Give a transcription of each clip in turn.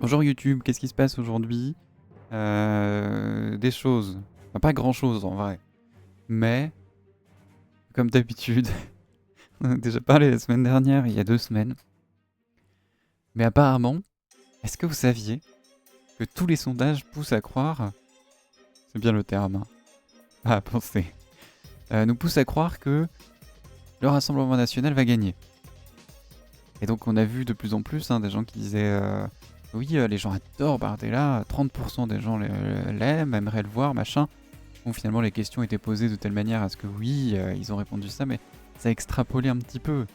Bonjour YouTube, qu'est-ce qui se passe aujourd'hui? Des choses. Enfin, pas grand-chose en vrai. Mais, comme d'habitude, on a déjà parlé la semaine dernière, il y a 2 semaines. Mais apparemment, est-ce que vous saviez que tous les sondages poussent à croire, c'est bien le terme, hein, à penser, nous poussent à croire que le Rassemblement National va gagner. Et donc on a vu de plus en plus des gens qui disaient oui, les gens adorent Bardella, 30% des gens l'aiment, aimeraient le voir, machin. Bon, finalement, les questions étaient posées de telle manière à ce que oui, ils ont répondu ça, mais ça a extrapolé un petit peu.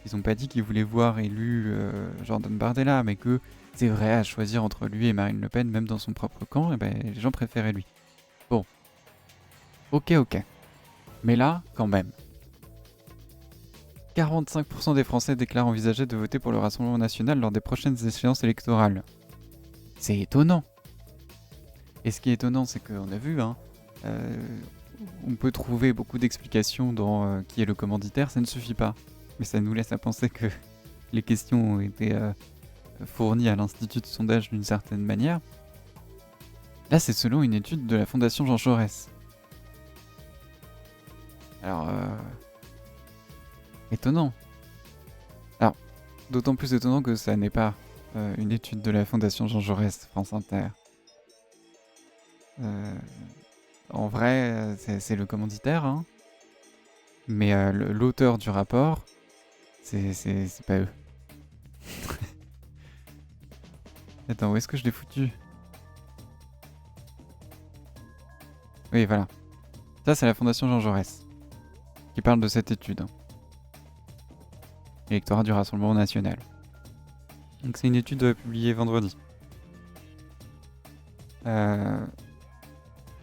Ils n'ont pas dit qu'ils voulaient voir élu Jordan Bardella, mais que c'est vrai, à choisir entre lui et Marine Le Pen, même dans son propre camp, et ben, les gens préféraient lui. Bon, ok. Mais là, quand même, 45% des Français déclarent envisager de voter pour le Rassemblement National lors des prochaines échéances électorales. C'est étonnant. Et ce qui est étonnant, c'est qu'on a vu, on peut trouver beaucoup d'explications dans qui est le commanditaire, ça ne suffit pas. Mais ça nous laisse à penser que les questions ont été fournies à l'Institut de sondage d'une certaine manière. Là, c'est selon une étude de la Fondation Jean Jaurès. Alors, étonnant. Alors, d'autant plus étonnant que ça n'est pas une étude de la Fondation Jean Jaurès, France Inter. En vrai, c'est le commanditaire, hein. Mais l'auteur du rapport, c'est pas eux. Attends, où est-ce que je l'ai foutu? Oui, voilà. Ça, c'est la Fondation Jean Jaurès qui parle de cette étude. Électorat du Rassemblement National. Donc c'est une étude publiée vendredi.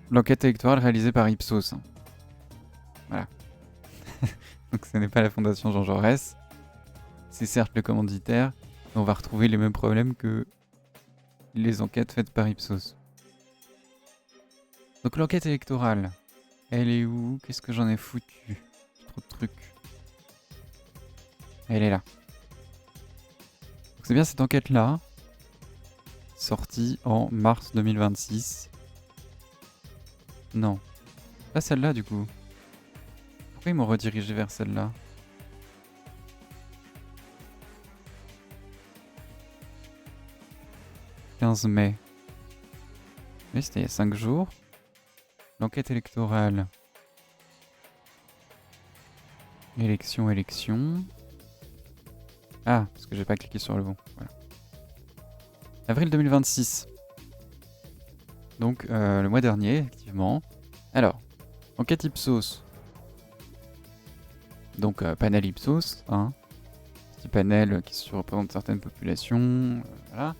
L'enquête électorale réalisée par Ipsos. Voilà. Donc ce n'est pas la Fondation Jean Jaurès. C'est certes le commanditaire, mais on va retrouver les mêmes problèmes que les enquêtes faites par Ipsos. Donc l'enquête électorale, elle est où? Qu'est-ce que j'en ai foutu? Trop de trucs. Elle est là. Donc c'est bien cette enquête-là, sortie en mars 2026. Non, pas celle-là du coup. Pourquoi ils m'ont redirigé vers celle-là? « 15 mai. Mais c'était il y a 5 jours. L'enquête électorale. Élection. Ah, parce que j'ai pas cliqué sur le bon. Voilà. Avril 2026. Donc le mois dernier, effectivement. Alors, enquête Ipsos. Donc panel Ipsos, hein. Petit panel qui surreprésente certaines populations. Voilà.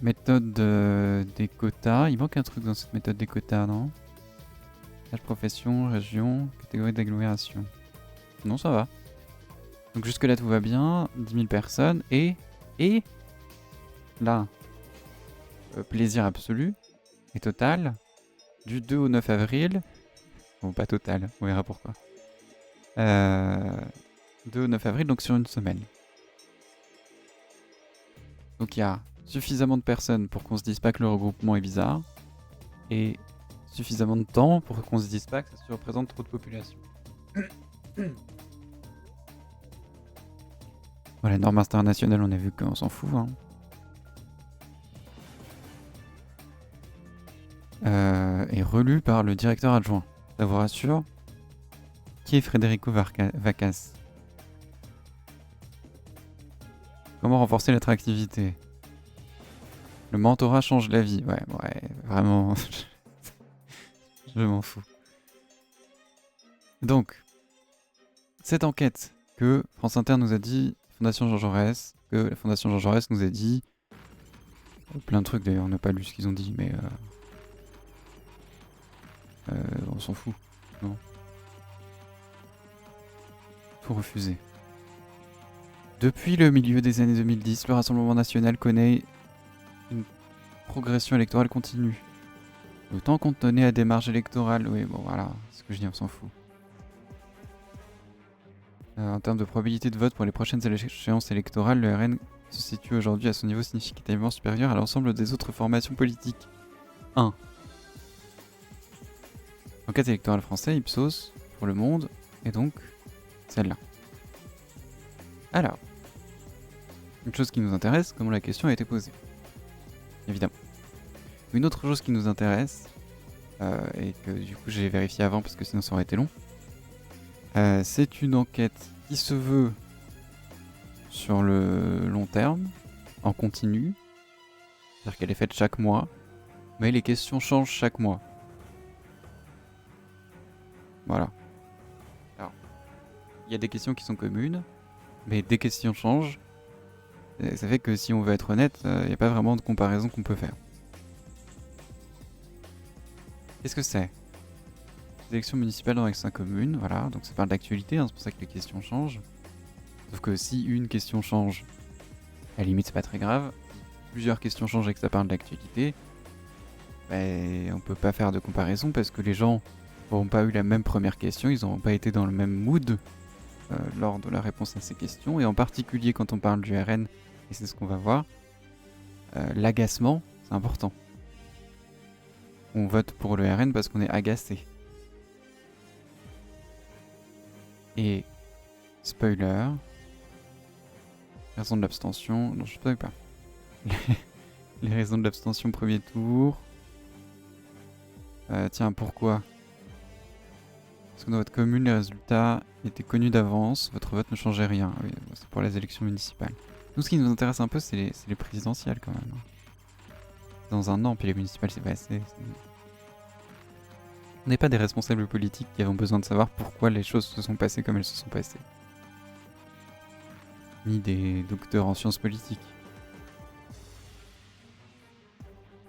Méthode des quotas. Il manque un truc dans cette méthode des quotas, non? Âge, profession, région, catégorie d'agglomération. Non, ça va. Donc jusque là tout va bien. 10 000 personnes. Et là, plaisir absolu et total. Du 2 au 9 avril. Bon, pas total, on verra pourquoi. 2 au 9 avril, donc sur une semaine. Donc il y a suffisamment de personnes pour qu'on se dise pas que le regroupement est bizarre. Et suffisamment de temps pour qu'on se dise pas que ça représente trop de population. Bon, la norme internationale, on a vu qu'on s'en fout. Est relu par le directeur adjoint. Ça vous rassure? Qui est Federico Vacas? Comment renforcer l'attractivité? Le mentorat change la vie. Ouais, vraiment. Je m'en fous. Donc, cette enquête que France Inter nous a dit, Fondation Jean Jaurès, que la Fondation Jean Jaurès nous a dit, plein de trucs d'ailleurs, on n'a pas lu ce qu'ils ont dit, mais on s'en fout, non? Tout refusé. Depuis le milieu des années 2010, le Rassemblement National connaît une progression électorale continue. Autant cantonné à des marges électorales, oui, bon voilà, c'est ce que je dis, on s'en fout. En termes de probabilité de vote pour les prochaines échéances électorales, le RN se situe aujourd'hui à son niveau significativement supérieur à l'ensemble des autres formations politiques. 1. Enquête électorale français, Ipsos, pour Le Monde, et donc celle-là. Alors, une chose qui nous intéresse, comment la question a été posée. Évidemment. Une autre chose qui nous intéresse, et que du coup j'ai vérifié avant parce que sinon ça aurait été long, c'est une enquête qui se veut sur le long terme, en continu, c'est-à-dire qu'elle est faite chaque mois, mais les questions changent chaque mois. Voilà. Alors, il y a des questions qui sont communes, mais des questions changent. Et ça fait que si on veut être honnête, il n'y a pas vraiment de comparaison qu'on peut faire. Qu'est-ce que c'est ? Les élections municipales dans les 5 communes, voilà, donc ça parle d'actualité, c'est pour ça que les questions changent. Sauf que si une question change, à la limite c'est pas très grave. Si plusieurs questions changent et que ça parle d'actualité, on peut pas faire de comparaison parce que les gens n'auront pas eu la même première question, ils n'auront pas été dans le même mood lors de la réponse à ces questions, et en particulier quand on parle du RN, et c'est ce qu'on va voir, l'agacement, c'est important. On vote pour le RN parce qu'on est agacé. Et, spoiler, raison de l'abstention, non je ne spoil pas. Les raisons de l'abstention premier tour. Tiens, pourquoi ? Parce que dans votre commune, les résultats étaient connus d'avance, votre vote ne changeait rien. Oui, c'est pour les élections municipales. Nous, ce qui nous intéresse un peu, c'est les présidentielles quand même. Dans un an, puis les municipales, c'est pas assez. On n'est pas des responsables politiques qui avons besoin de savoir pourquoi les choses se sont passées comme elles se sont passées. Ni des docteurs en sciences politiques.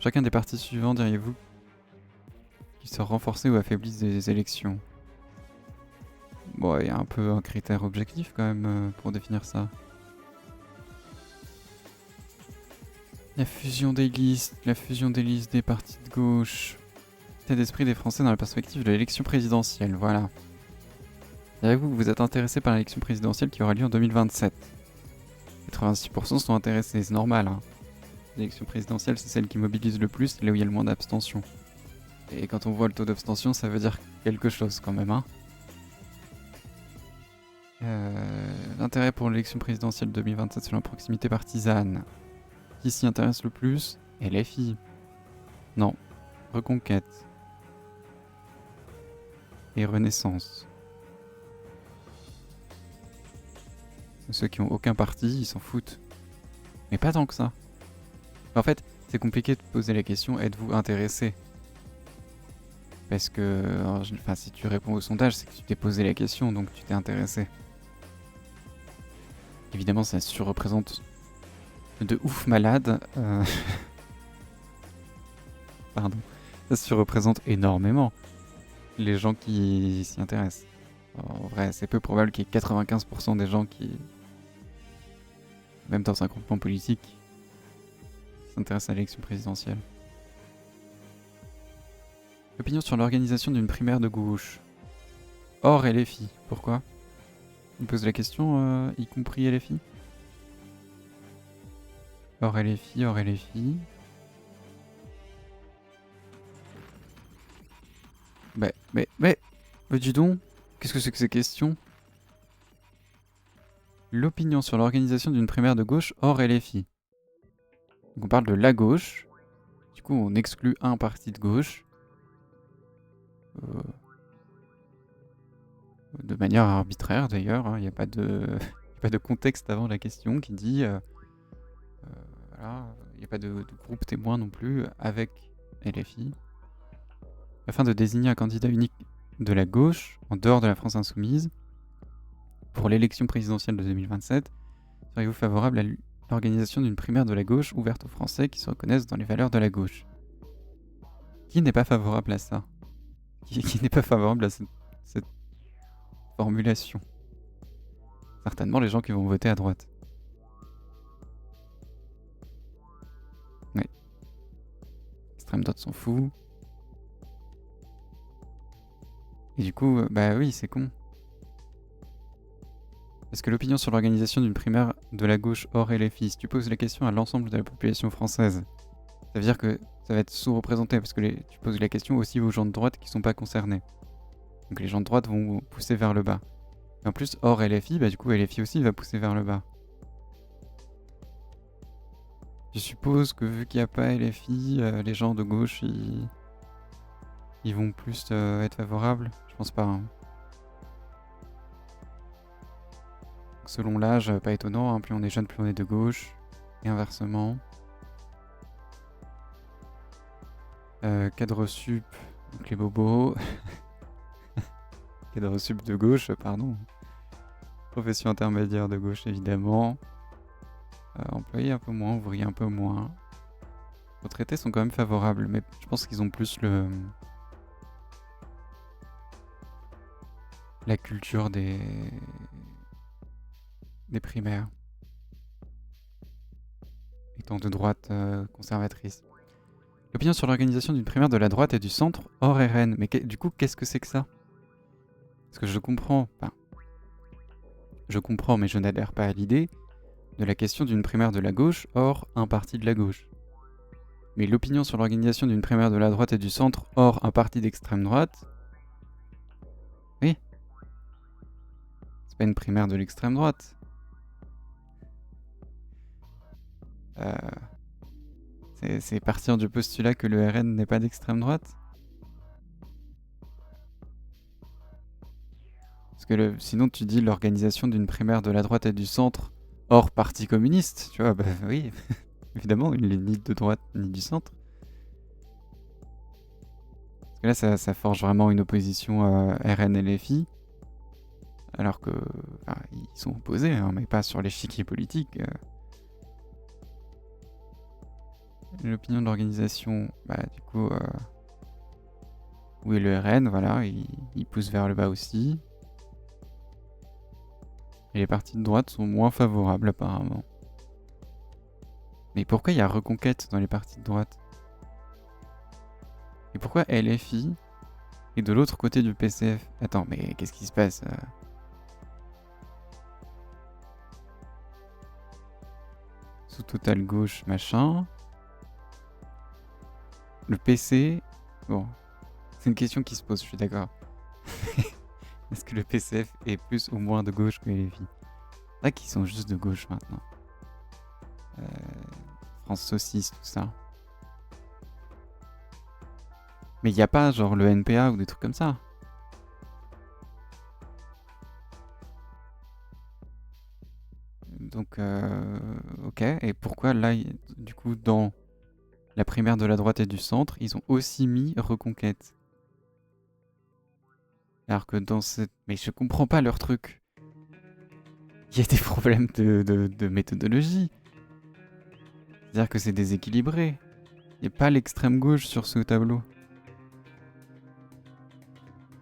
Chacun des partis suivants, diriez-vous, qui se renforcent ou affaiblissent des élections. Bon, il y a un peu un critère objectif quand même pour définir ça. La fusion des listes des partis de gauche. L'état d'esprit des Français dans la perspective de l'élection présidentielle, voilà. Diriez-vous que vous êtes intéressé par l'élection présidentielle qui aura lieu en 2027 ? 86% sont intéressés, c'est normal. Hein. L'élection présidentielle, c'est celle qui mobilise le plus, c'est là où il y a le moins d'abstention. Et quand on voit le taux d'abstention, ça veut dire quelque chose quand même. Hein. L'intérêt pour l'élection présidentielle 2027 selon la proximité partisane. Qui s'y intéresse le plus ? LFI. Non. Reconquête. Et Renaissance. Ceux qui ont aucun parti, ils s'en foutent. Mais pas tant que ça. En fait, c'est compliqué de poser la question, êtes-vous intéressé ? Parce que, si tu réponds au sondage, c'est que tu t'es posé la question, donc tu t'es intéressé. Évidemment, ça surreprésente de ouf malade. Pardon. Ça surreprésente énormément les gens qui s'y intéressent. En vrai, c'est peu probable qu'il y ait 95% des gens qui, même dans un groupement politique, s'intéressent à l'élection présidentielle. Opinion sur l'organisation d'une primaire de gauche. Hors LFI. Pourquoi ? Il pose la question, y compris LFI ? Hors LFI, hors LFI. Mais dis donc, qu'est-ce que c'est que ces questions ? L'opinion sur l'organisation d'une primaire de gauche hors LFI. Donc on parle de la gauche. Du coup, on exclut un parti de gauche. De manière arbitraire d'ailleurs. Il n'y a pas de contexte avant la question qui dit... voilà, il n'y a pas de groupe témoin non plus avec LFI. Afin de désigner un candidat unique de la gauche, en dehors de la France insoumise, pour l'élection présidentielle de 2027, seriez-vous favorable à l'organisation d'une primaire de la gauche ouverte aux Français qui se reconnaissent dans les valeurs de la gauche ? Qui n'est pas favorable à ça ? Qui n'est pas favorable à cette formulation ? Certainement les gens qui vont voter à droite. Oui. L'extrême droite s'en fout. Et du coup, oui, c'est con. Est-ce que l'opinion sur l'organisation d'une primaire de la gauche hors LFI, si tu poses la question à l'ensemble de la population française, ça veut dire que ça va être sous-représenté parce que tu poses la question aussi aux gens de droite qui ne sont pas concernés. Donc les gens de droite vont pousser vers le bas. Et en plus, hors LFI, bah du coup LFI aussi va pousser vers le bas. Je suppose que vu qu'il n'y a pas LFI, les gens de gauche, ils vont plus être favorables. Je pense pas. Hein. Selon l'âge, pas étonnant, hein, plus on est jeune, plus on est de gauche. Et inversement. Cadre sup, donc les bobos. Cadre sup de gauche, pardon. Profession intermédiaire de gauche, évidemment. Employés un peu moins, ouvriers un peu moins. Retraités sont quand même favorables, mais je pense qu'ils ont plus la culture des primaires. Étant de droite conservatrice. L'opinion sur l'organisation d'une primaire de la droite et du centre hors RN. Mais du coup, qu'est-ce que c'est que ça? Parce que je comprends, mais je n'adhère pas à l'idée de la question d'une primaire de la gauche hors un parti de la gauche. Mais l'opinion sur l'organisation d'une primaire de la droite et du centre hors un parti d'extrême droite, oui, c'est pas une primaire de l'extrême droite. C'est partir du postulat que le RN n'est pas d'extrême droite. Parce que sinon tu dis l'organisation d'une primaire de la droite et du centre hors parti communiste, tu vois, bah oui, évidemment, il n'est ni de droite ni du centre. Parce que là, ça forge vraiment une opposition RN et LFI, alors que ils sont opposés, hein, mais pas sur l'échiquier politique. L'opinion de l'organisation, du coup, oui, le RN, voilà, il pousse vers le bas aussi. Et les partis de droite sont moins favorables, apparemment. Mais pourquoi il y a reconquête dans les partis de droite? Et pourquoi LFI est de l'autre côté du PCF? Attends, mais qu'est-ce qui se passe? Sous total gauche, machin. Le PC... Bon, c'est une question qui se pose, je suis d'accord. Est-ce que le PCF est plus ou moins de gauche que LFI? C'est vrai qu'ils sont juste de gauche maintenant. France Saucisse, tout ça. Mais il n'y a pas genre le NPA ou des trucs comme ça. Donc, ok. Et pourquoi là, du coup, dans la primaire de la droite et du centre, ils ont aussi mis Reconquête? Alors que dans cette... Mais je comprends pas leur truc. Il y a des problèmes de méthodologie. C'est-à-dire que c'est déséquilibré. Il n'y a pas l'extrême gauche sur ce tableau.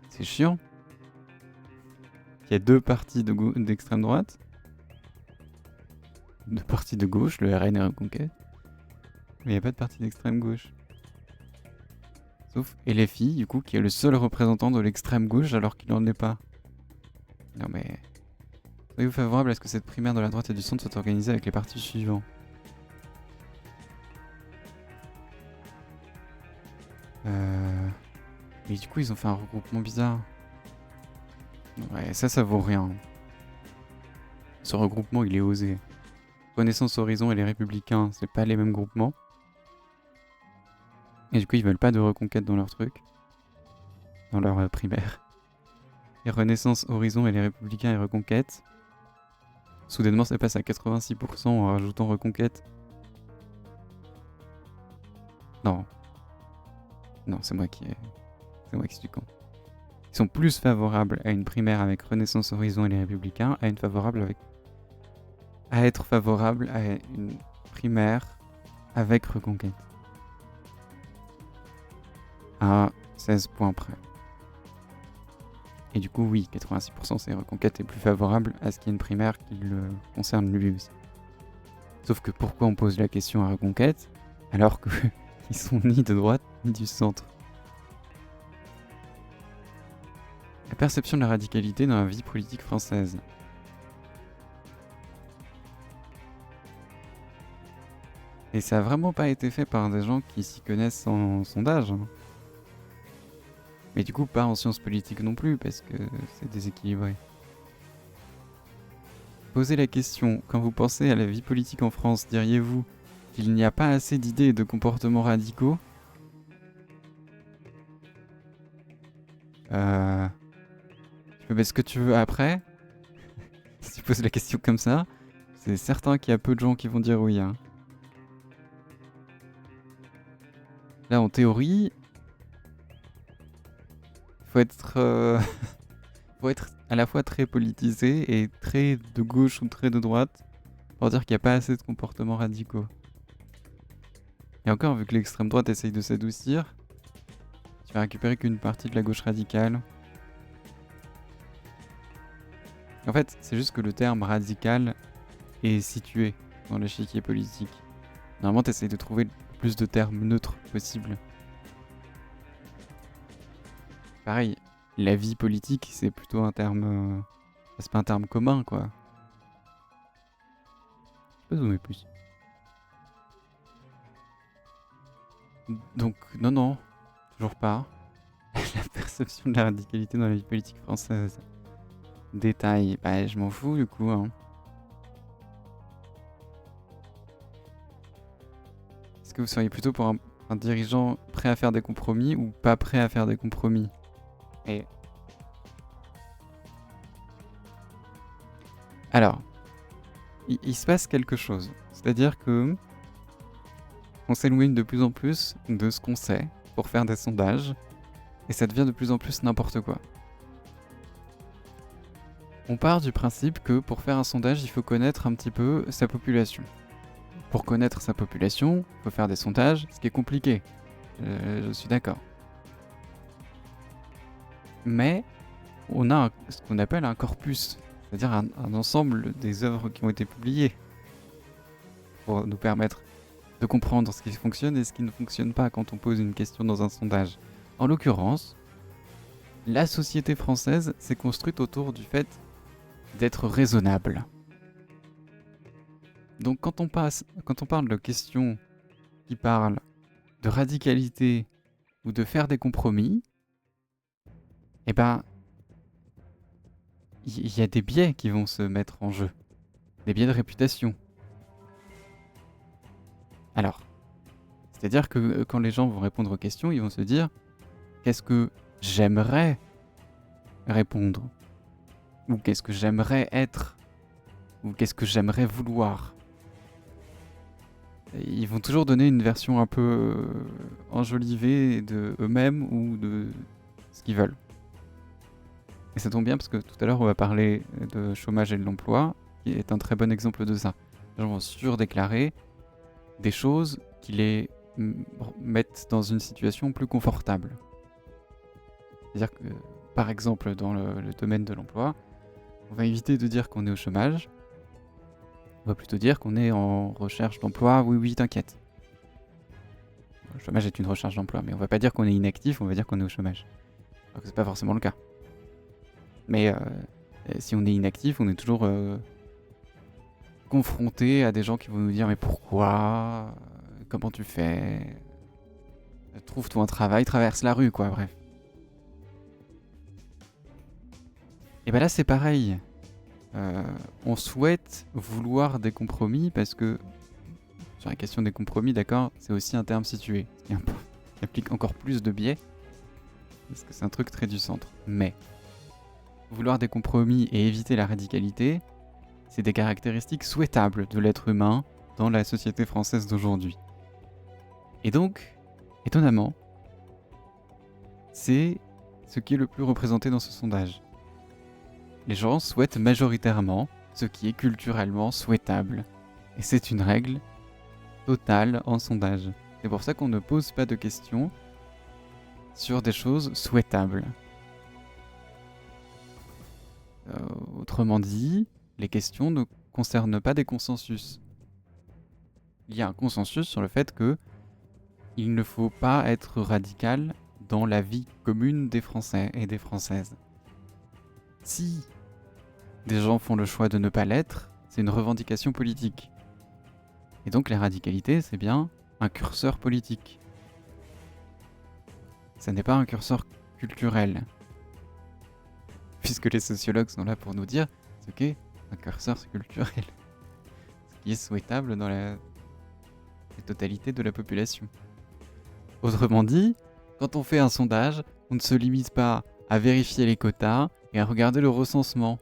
C'est chiant. Il y a deux partis d'extrême droite. Deux partis de gauche, le RN et Reconquête. Mais il n'y a pas de parti d'extrême gauche. Sauf LFI, du coup, qui est le seul représentant de l'extrême gauche alors qu'il n'en est pas. Non mais... Soyez-vous favorable à ce que cette primaire de la droite et du centre soit organisée avec les partis suivants? Mais du coup, ils ont fait un regroupement bizarre. Ouais, ça vaut rien. Ce regroupement, il est osé. Renaissance Horizon et les Républicains, c'est pas les mêmes groupements. Et du coup, ils veulent pas de reconquête dans leur truc. Dans leur primaire. Et Renaissance Horizon et les Républicains et Reconquête. Soudainement, ça passe à 86% en rajoutant Reconquête. Non. Non, c'est moi qui suis con. Ils sont plus favorables à une primaire avec Renaissance Horizon et les Républicains à être favorables à une primaire avec Reconquête. À 16 points près. Et du coup, oui, 86% c'est Reconquête est plus favorable à ce qu'il y ait une primaire qui le concerne lui aussi. Sauf que pourquoi on pose la question à Reconquête alors qu'ils sont ni de droite ni du centre? La perception de la radicalité dans la vie politique française. Et ça a vraiment pas été fait par des gens qui s'y connaissent en sondage, hein. Mais du coup, pas en sciences politiques non plus, parce que c'est déséquilibré. Posez la question, quand vous pensez à la vie politique en France, diriez-vous qu'il n'y a pas assez d'idées et de comportements radicaux ? Tu peux mettre ce que tu veux après. Si tu poses la question comme ça, c'est certain qu'il y a peu de gens qui vont dire oui, hein. Là, en théorie, faut être, faut être à la fois très politisé et très de gauche ou très de droite pour dire qu'il n'y a pas assez de comportements radicaux. Et encore, vu que l'extrême droite essaye de s'adoucir, tu vas récupérer qu'une partie de la gauche radicale. En fait, c'est juste que le terme radical est situé dans l'échiquier politique. Normalement, tu essayes de trouver le plus de termes neutres possible. Pareil, la vie politique, c'est plutôt un terme... c'est pas un terme commun, quoi. Je peux zoomer plus. Donc, non, toujours pas. La perception de la radicalité dans la vie politique française. Détail, bah je m'en fous du coup, hein. Est-ce que vous seriez plutôt pour un dirigeant prêt à faire des compromis ou pas prêt à faire des compromis ? Et... Alors, il se passe quelque chose. C'est-à-dire que on s'éloigne de plus en plus de ce qu'on sait pour faire des sondages et ça devient de plus en plus n'importe quoi. On part du principe que pour faire un sondage, il faut connaître un petit peu sa population. Pour connaître sa population, il faut faire des sondages, ce qui est compliqué. Je suis d'accord. Mais on a ce qu'on appelle un corpus, c'est-à-dire un ensemble des œuvres qui ont été publiées pour nous permettre de comprendre ce qui fonctionne et ce qui ne fonctionne pas quand on pose une question dans un sondage. En l'occurrence, la société française s'est construite autour du fait d'être raisonnable. Donc quand on parle de questions qui parlent de radicalité ou de faire des compromis, eh ben, il y a des biais qui vont se mettre en jeu. Des biais de réputation. Alors, c'est-à-dire que quand les gens vont répondre aux questions, ils vont se dire « Qu'est-ce que j'aimerais répondre ?» ou « Qu'est-ce que j'aimerais être ?» ou « Qu'est-ce que j'aimerais vouloir ?» Ils vont toujours donner une version un peu enjolivée de eux-mêmes ou de ce qu'ils veulent. Et ça tombe bien parce que tout à l'heure on va parler de chômage et de l'emploi, qui est un très bon exemple de ça. Les gens vont surdéclarer des choses qui les mettent dans une situation plus confortable. C'est-à-dire que, par exemple, dans le domaine de l'emploi, on va éviter de dire qu'on est au chômage, on va plutôt dire qu'on est en recherche d'emploi, oui, t'inquiète. Le chômage est une recherche d'emploi, mais on va pas dire qu'on est inactif, on va dire qu'on est au chômage. Alors que c'est pas forcément le cas. Mais si on est inactif, on est toujours confronté à des gens qui vont nous dire « Mais pourquoi ? Comment tu fais ? Trouve-toi un travail, traverse la rue, quoi, bref. » Et ben là, c'est pareil. On souhaite vouloir des compromis parce que, sur la question des compromis, d'accord, c'est aussi un terme situé, ce qui implique encore plus de biais, parce que c'est un truc très du centre. Mais vouloir des compromis et éviter la radicalité, c'est des caractéristiques souhaitables de l'être humain dans la société française d'aujourd'hui. Et donc, étonnamment, c'est ce qui est le plus représenté dans ce sondage. Les gens souhaitent majoritairement ce qui est culturellement souhaitable. Et c'est une règle totale en sondage. C'est pour ça qu'on ne pose pas de questions sur des choses souhaitables. Autrement dit, les questions ne concernent pas des consensus. Il y a un consensus sur le fait que il ne faut pas être radical dans la vie commune des Français et des Françaises. Si des gens font le choix de ne pas l'être, c'est une revendication politique. Et donc la radicalité, c'est bien un curseur politique. Ça n'est pas un curseur culturel. Puisque les sociologues sont là pour nous dire ce qu'est un curseur culturel. Ce qui est souhaitable dans la totalité de la population. Autrement dit, quand on fait un sondage, on ne se limite pas à vérifier les quotas et à regarder le recensement.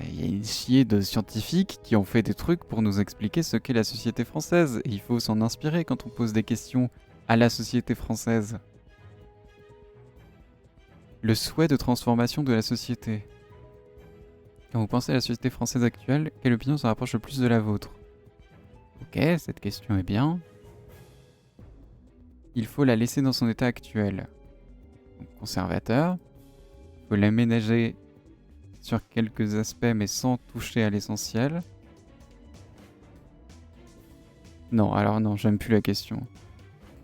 Il y a une chier de scientifiques qui ont fait des trucs pour nous expliquer ce qu'est la société française. Et il faut s'en inspirer quand on pose des questions à la société française. Le souhait de transformation de la société. Quand vous pensez à la société française actuelle, quelle opinion se rapproche le plus de la vôtre? Ok, cette question est bien. Il faut la laisser dans son état actuel. Donc, conservateur. Il faut l'aménager sur quelques aspects mais sans toucher à l'essentiel. Non, alors non, j'aime plus la question.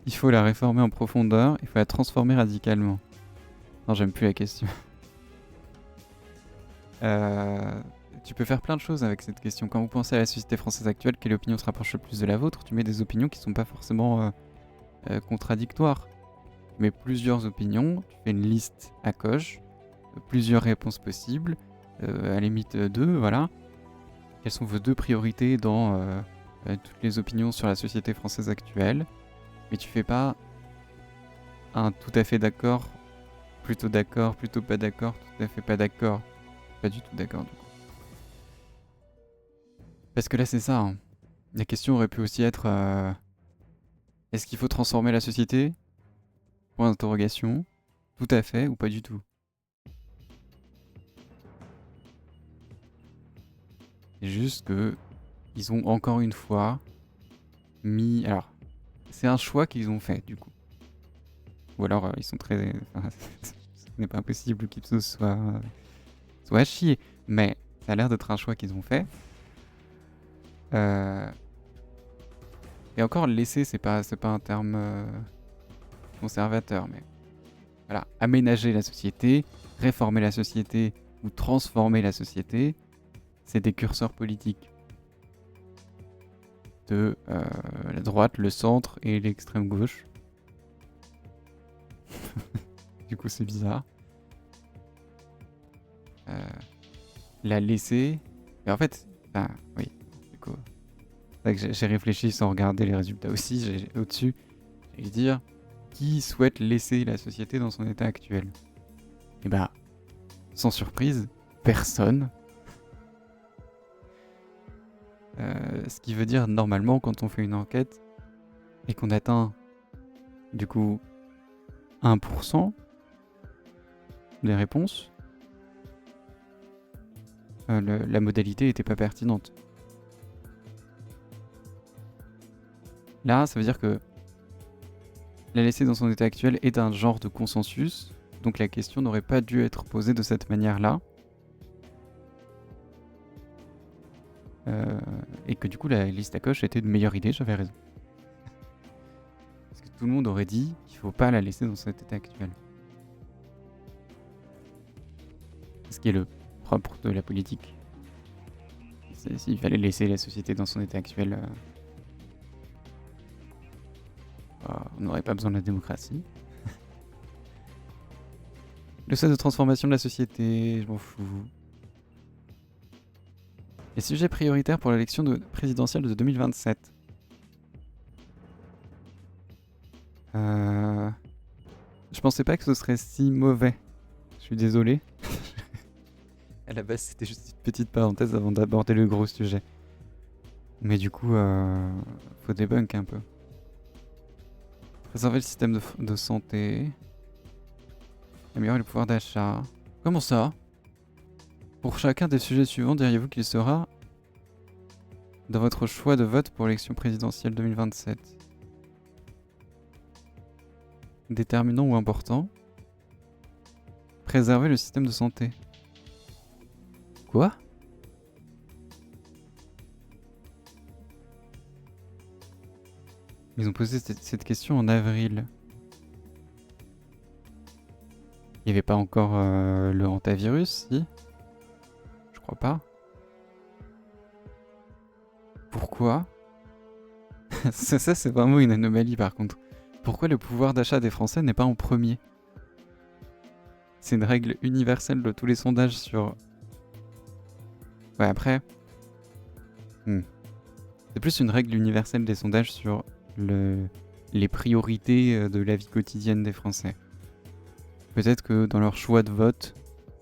Il faut la réformer en profondeur, il faut la transformer radicalement. Non, j'aime plus la question. Tu peux faire plein de choses avec cette question. Quand vous pensez à la société française actuelle, quelle opinion se rapproche le plus de la vôtre? Tu mets des opinions qui sont pas forcément contradictoires. Tu mets plusieurs opinions, tu fais une liste à coche, plusieurs réponses possibles, à la limite deux, voilà. Quelles sont vos deux priorités dans toutes les opinions sur la société française actuelle? Mais tu fais pas un tout à fait d'accord, plutôt pas d'accord, tout à fait pas d'accord, pas du tout d'accord du coup. Parce que là c'est ça, hein. La question aurait pu aussi être est-ce qu'il faut transformer la société? Point d'interrogation. Tout à fait ou pas du tout. C'est juste que ils ont encore une fois mis... Alors, c'est un choix qu'ils ont fait du coup. Ou alors ils sont très... Enfin, ce n'est pas impossible qu'ils soient à chier. Mais ça a l'air d'être un choix qu'ils ont fait. Et encore, laisser, c'est pas un terme conservateur, mais voilà, aménager la société, réformer la société ou transformer la société, c'est des curseurs politiques de la droite, le centre et l'extrême gauche. Du coup, c'est bizarre. La laisser, et en fait, oui, du coup. J'ai réfléchi sans regarder les résultats aussi. Au-dessus, j'ai dire qui souhaite laisser la société dans son état actuel. Et bah, sans surprise, personne. Ce qui veut dire normalement quand on fait une enquête et qu'on atteint du coup 1% des réponses, la modalité n'était pas pertinente. Là, ça veut dire que la laisser dans son état actuel est un genre de consensus, donc la question n'aurait pas dû être posée de cette manière-là. Et que du coup la liste à coche était une meilleure idée, j'avais raison. Parce que tout le monde aurait dit qu'il faut pas la laisser dans cet état actuel. Ce qui est le propre de la politique. S'il fallait laisser la société dans son état actuel, on n'aurait pas besoin de la démocratie. Le seuil de transformation de la société, je m'en fous. Les sujets prioritaires pour l'élection présidentielle de 2027. Je pensais pas que ce serait si mauvais. Je suis désolé. À la base, c'était juste une petite parenthèse avant d'aborder le gros sujet. Mais du coup, faut débunk un peu. Préserver le système de santé. Améliorer le pouvoir d'achat. Comment ça? Pour chacun des sujets suivants, diriez-vous qu'il sera dans votre choix de vote pour l'élection présidentielle 2027? Déterminant ou important? Préserver le système de santé. Quoi? Ils ont posé cette question en avril. Il n'y avait pas encore le hantavirus, si? Je crois pas. pourquoi... ça c'est vraiment une anomalie par contre. Pourquoi le pouvoir d'achat des Français n'est pas en premier? C'est une règle universelle de tous les sondages sur... Ouais, après... C'est plus une règle universelle des sondages sur les priorités de la vie quotidienne des Français. Peut-être que dans leur choix de vote,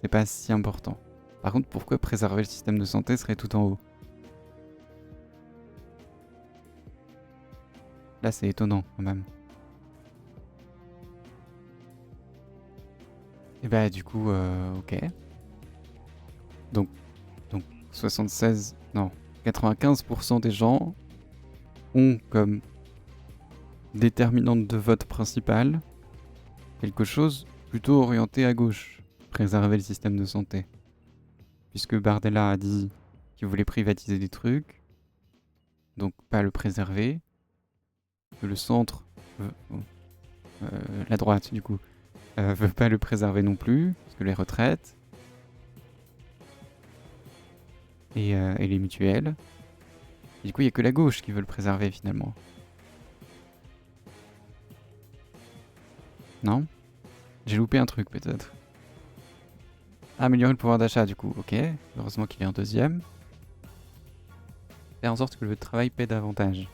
c'est pas si important. Par contre, pourquoi préserver le système de santé serait tout en haut? Là, c'est étonnant quand même. Et bah du coup, ok. Donc 76... Non, 95% des gens ont comme déterminante de vote principale quelque chose plutôt orienté à gauche, préserver le système de santé. Puisque Bardella a dit qu'il voulait privatiser des trucs, donc pas le préserver, que le centre, la droite du coup, veut pas le préserver non plus, parce que les retraites et les mutuelles. Et du coup, il n'y a que la gauche qui veut le préserver finalement. Non? J'ai loupé un truc peut-être. Améliorer le pouvoir d'achat du coup, ok. Heureusement qu'il est en deuxième. Faire en sorte que le travail paie davantage.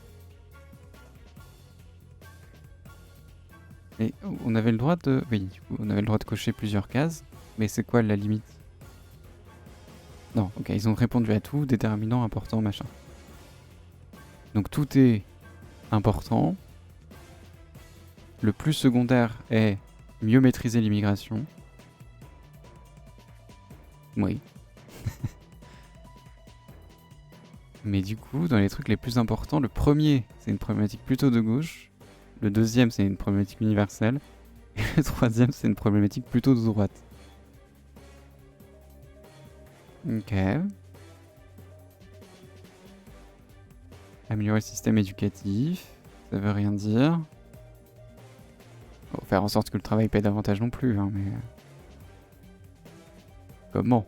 Et on avait le droit de... Oui, du coup, on avait le droit de cocher plusieurs cases. Mais c'est quoi la limite? Non, ok, ils ont répondu à tout, déterminant, important, machin. Donc tout est important. Le plus secondaire est mieux maîtriser l'immigration. Oui. Mais du coup, dans les trucs les plus importants, le premier, c'est une problématique plutôt de gauche. Le deuxième, c'est une problématique universelle. Et le troisième, c'est une problématique plutôt de droite. Ok. Améliorer le système éducatif, ça veut rien dire. Faut faire en sorte que le travail paie davantage non plus, hein, mais... Comment?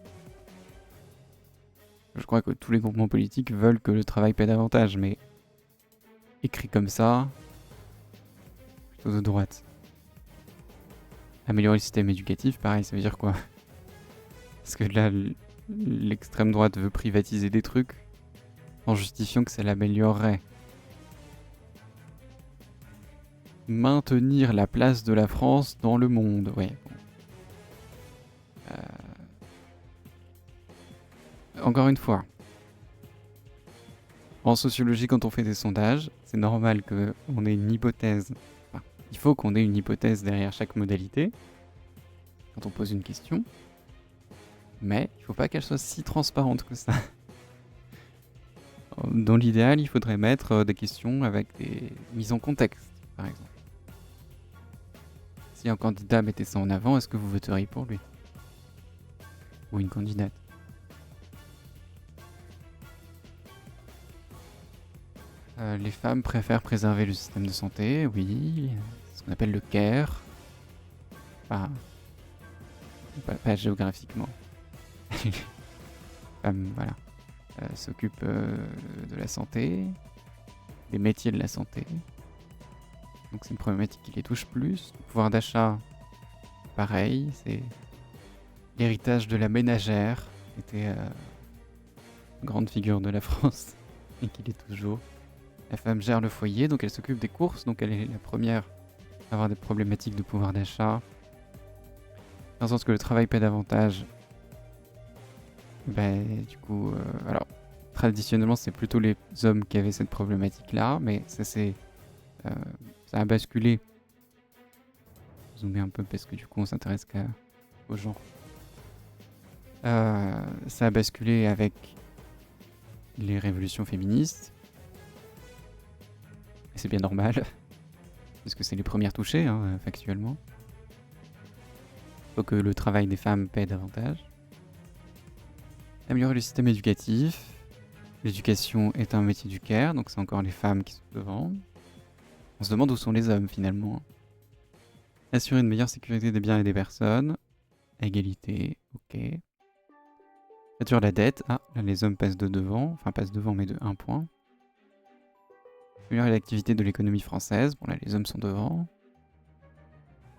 Je crois que tous les groupements politiques veulent que le travail paie davantage, mais... Écrit comme ça... Plutôt de droite. Améliorer le système éducatif, pareil, ça veut dire quoi? Parce que là, l'extrême droite veut privatiser des trucs en justifiant que ça l'améliorerait. Maintenir la place de la France dans le monde, ouais. Encore une fois, en sociologie, quand on fait des sondages, c'est normal qu'on ait une hypothèse. Enfin, il faut qu'on ait une hypothèse derrière chaque modalité quand on pose une question. Mais il ne faut pas qu'elle soit si transparente que ça. Dans l'idéal, il faudrait mettre des questions avec des mises en contexte, par exemple. Si un candidat mettait ça en avant, est-ce que vous voteriez pour lui? Ou une candidate? Les femmes préfèrent préserver le système de santé, oui. Ce qu'on appelle le care. Enfin, pas géographiquement. Les femmes, voilà, s'occupent de la santé, des métiers de la santé. Donc c'est une problématique qui les touche plus. Le pouvoir d'achat, pareil, c'est l'héritage de la ménagère, qui était une grande figure de la France, et qui l'est toujours. La femme gère le foyer, donc elle s'occupe des courses, donc elle est la première à avoir des problématiques de pouvoir d'achat. Faire en sorte que le travail paie davantage. Du coup, alors, traditionnellement, c'est plutôt les hommes qui avaient cette problématique-là, mais ça ça a basculé. Zoomer un peu parce que du coup, on s'intéresse qu'aux gens. Ça a basculé avec les révolutions féministes. Et c'est bien normal, parce que c'est les premières touchées, hein, factuellement. Faut que le travail des femmes paie davantage. Améliorer le système éducatif. L'éducation est un métier du care, donc c'est encore les femmes qui sont devant. On se demande où sont les hommes finalement. Assurer une meilleure sécurité des biens et des personnes. Égalité, ok. Réduire la dette. Ah, là les hommes passent de devant, enfin passent devant mais de 1 point. améliorer l'activité de l'économie française. Bon là, les hommes sont devant.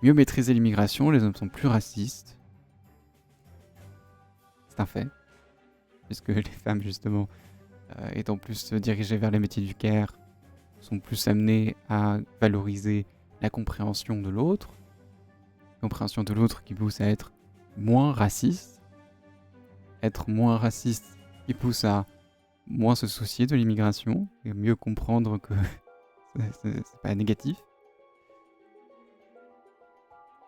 Mieux maîtriser l'immigration, les hommes sont plus racistes. C'est un fait. Puisque les femmes, justement, étant plus dirigées vers les métiers du care, sont plus amenées à valoriser la compréhension de l'autre. Compréhension de l'autre qui pousse à être moins raciste. Être moins raciste qui pousse à moins se soucier de l'immigration et mieux comprendre que c'est pas négatif.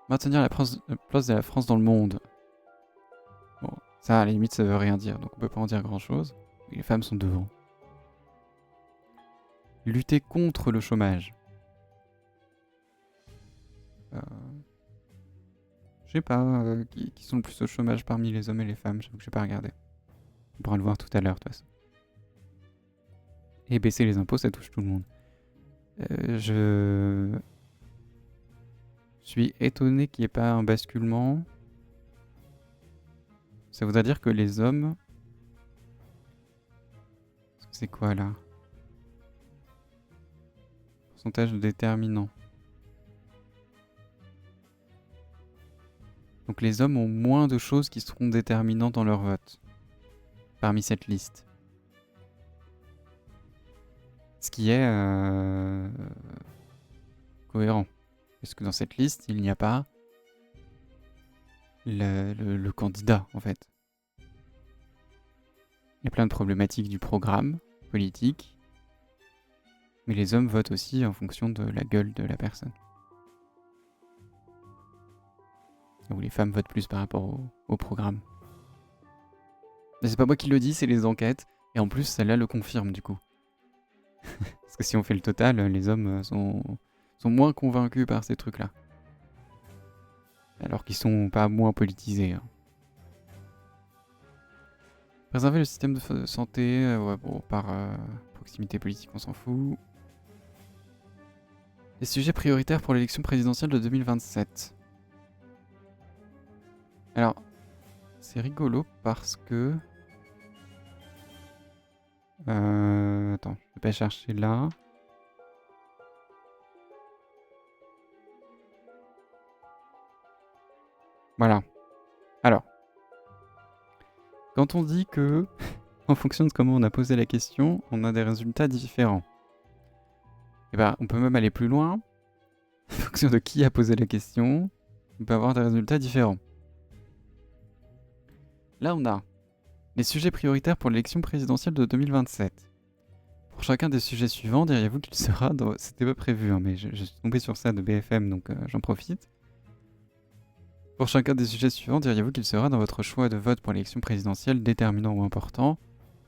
Maintenir la place de la France dans le monde. Bon, ça, à la limite, ça veut rien dire, donc on peut pas en dire grand-chose. Les femmes sont devant. Lutter contre le chômage. Je sais pas qui sont le plus au chômage parmi les hommes et les femmes, j'avoue que j'ai pas regardé. On pourra le voir tout à l'heure, de toute façon. Et baisser les impôts, ça touche tout le monde. Je suis étonné qu'il n'y ait pas un basculement. Ça voudrait dire que les hommes... C'est quoi là? Pourcentage de déterminants. Donc les hommes ont moins de choses qui seront déterminantes dans leur vote. Parmi cette liste. Ce qui est cohérent. Parce que dans cette liste, il n'y a pas le candidat, en fait. Il y a plein de problématiques du programme politique. Mais les hommes votent aussi en fonction de la gueule de la personne. Ou les femmes votent plus par rapport au programme. Mais c'est pas moi qui le dis, c'est les enquêtes. Et en plus, celle-là le confirme, du coup. Parce que si on fait le total, les hommes sont moins convaincus par ces trucs-là. Alors qu'ils sont pas moins politisés. Hein. Préserver le système de santé, ouais, bon, par proximité politique, on s'en fout. Les sujets prioritaires pour l'élection présidentielle de 2027. Alors, c'est rigolo parce que... attends, je vais pas chercher là. Voilà. Alors, quand on dit que, en fonction de comment on a posé la question, on a des résultats différents. Et ben, on peut même aller plus loin. En fonction de qui a posé la question, on peut avoir des résultats différents. Là, on a les sujets prioritaires pour l'élection présidentielle de 2027. Pour chacun des sujets suivants, diriez-vous qu'il sera dans... C'était pas prévu, hein, mais je suis tombé sur ça de BFM, donc j'en profite. Pour chacun des sujets suivants, diriez-vous qu'il sera dans votre choix de vote pour l'élection présidentielle déterminant ou important,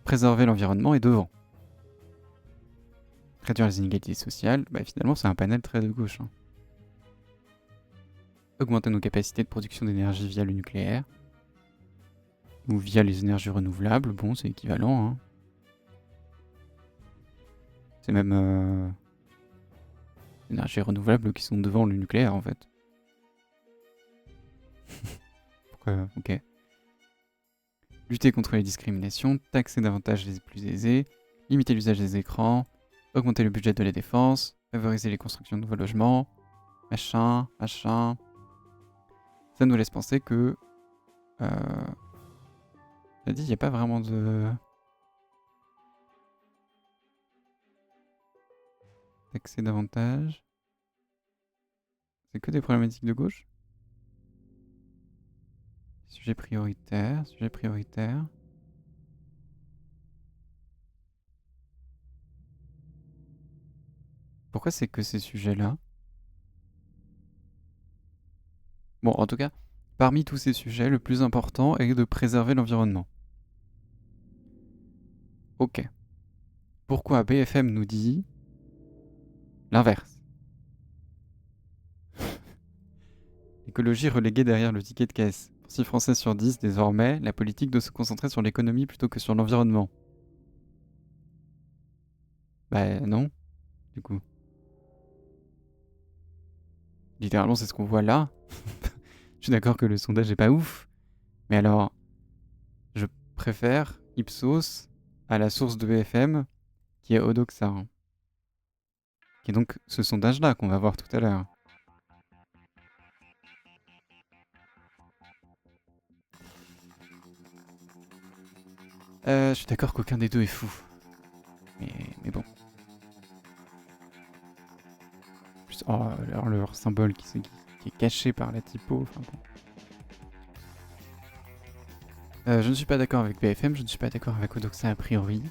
préserver l'environnement et devant. Réduire les inégalités sociales, bah finalement c'est un panel très de gauche. Hein. Augmenter nos capacités de production d'énergie via le nucléaire. Ou via les énergies renouvelables, bon c'est équivalent. Hein. C'est même les énergies renouvelables qui sont devant le nucléaire en fait. Pourquoi? Ok. Lutter contre les discriminations, taxer davantage les plus aisés, limiter l'usage des écrans, augmenter le budget de la défense, favoriser les constructions de nouveaux logements, machin. Ça nous laisse penser que... On a dit, il n'y a pas vraiment de... Taxer davantage. C'est que des problématiques de gauche. Sujet prioritaire. Pourquoi c'est que ces sujets-là? Bon, en tout cas, parmi tous ces sujets, le plus important est de préserver l'environnement. Ok. Pourquoi BFM nous dit l'inverse? L'écologie reléguée derrière le ticket de caisse. Pour 6 Français sur 10, désormais, la politique doit se concentrer sur l'économie plutôt que sur l'environnement. Bah non, du coup. Littéralement, c'est ce qu'on voit là. Je suis d'accord que le sondage est pas ouf. Mais alors, je préfère Ipsos à la source de BFM qui est Odoxa. Et donc, ce sondage-là qu'on va voir tout à l'heure. Je suis d'accord qu'aucun des deux est fou. Mais bon. Oh, leur symbole qui est caché par la typo. Enfin bon. Je ne suis pas d'accord avec BFM, je ne suis pas d'accord avec Odoxa a priori.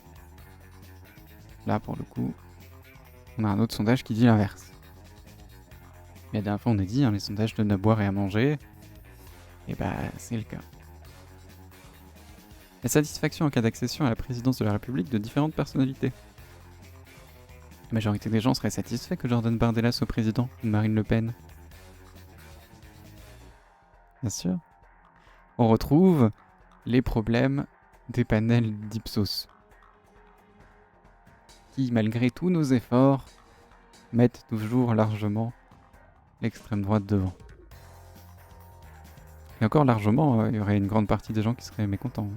Là, pour le coup, on a un autre sondage qui dit l'inverse. Mais la dernière fois, on a dit, les sondages donnent à boire et à manger. Et bah, c'est le cas. La satisfaction en cas d'accession à la présidence de la République de différentes personnalités. La majorité des gens seraient satisfaits que Jordan Bardella soit président ou Marine Le Pen. Bien sûr. On retrouve les problèmes des panels d'Ipsos, qui, malgré tous nos efforts, mettent toujours largement l'extrême droite devant. Et encore largement, il y aurait une grande partie des gens qui seraient mécontents.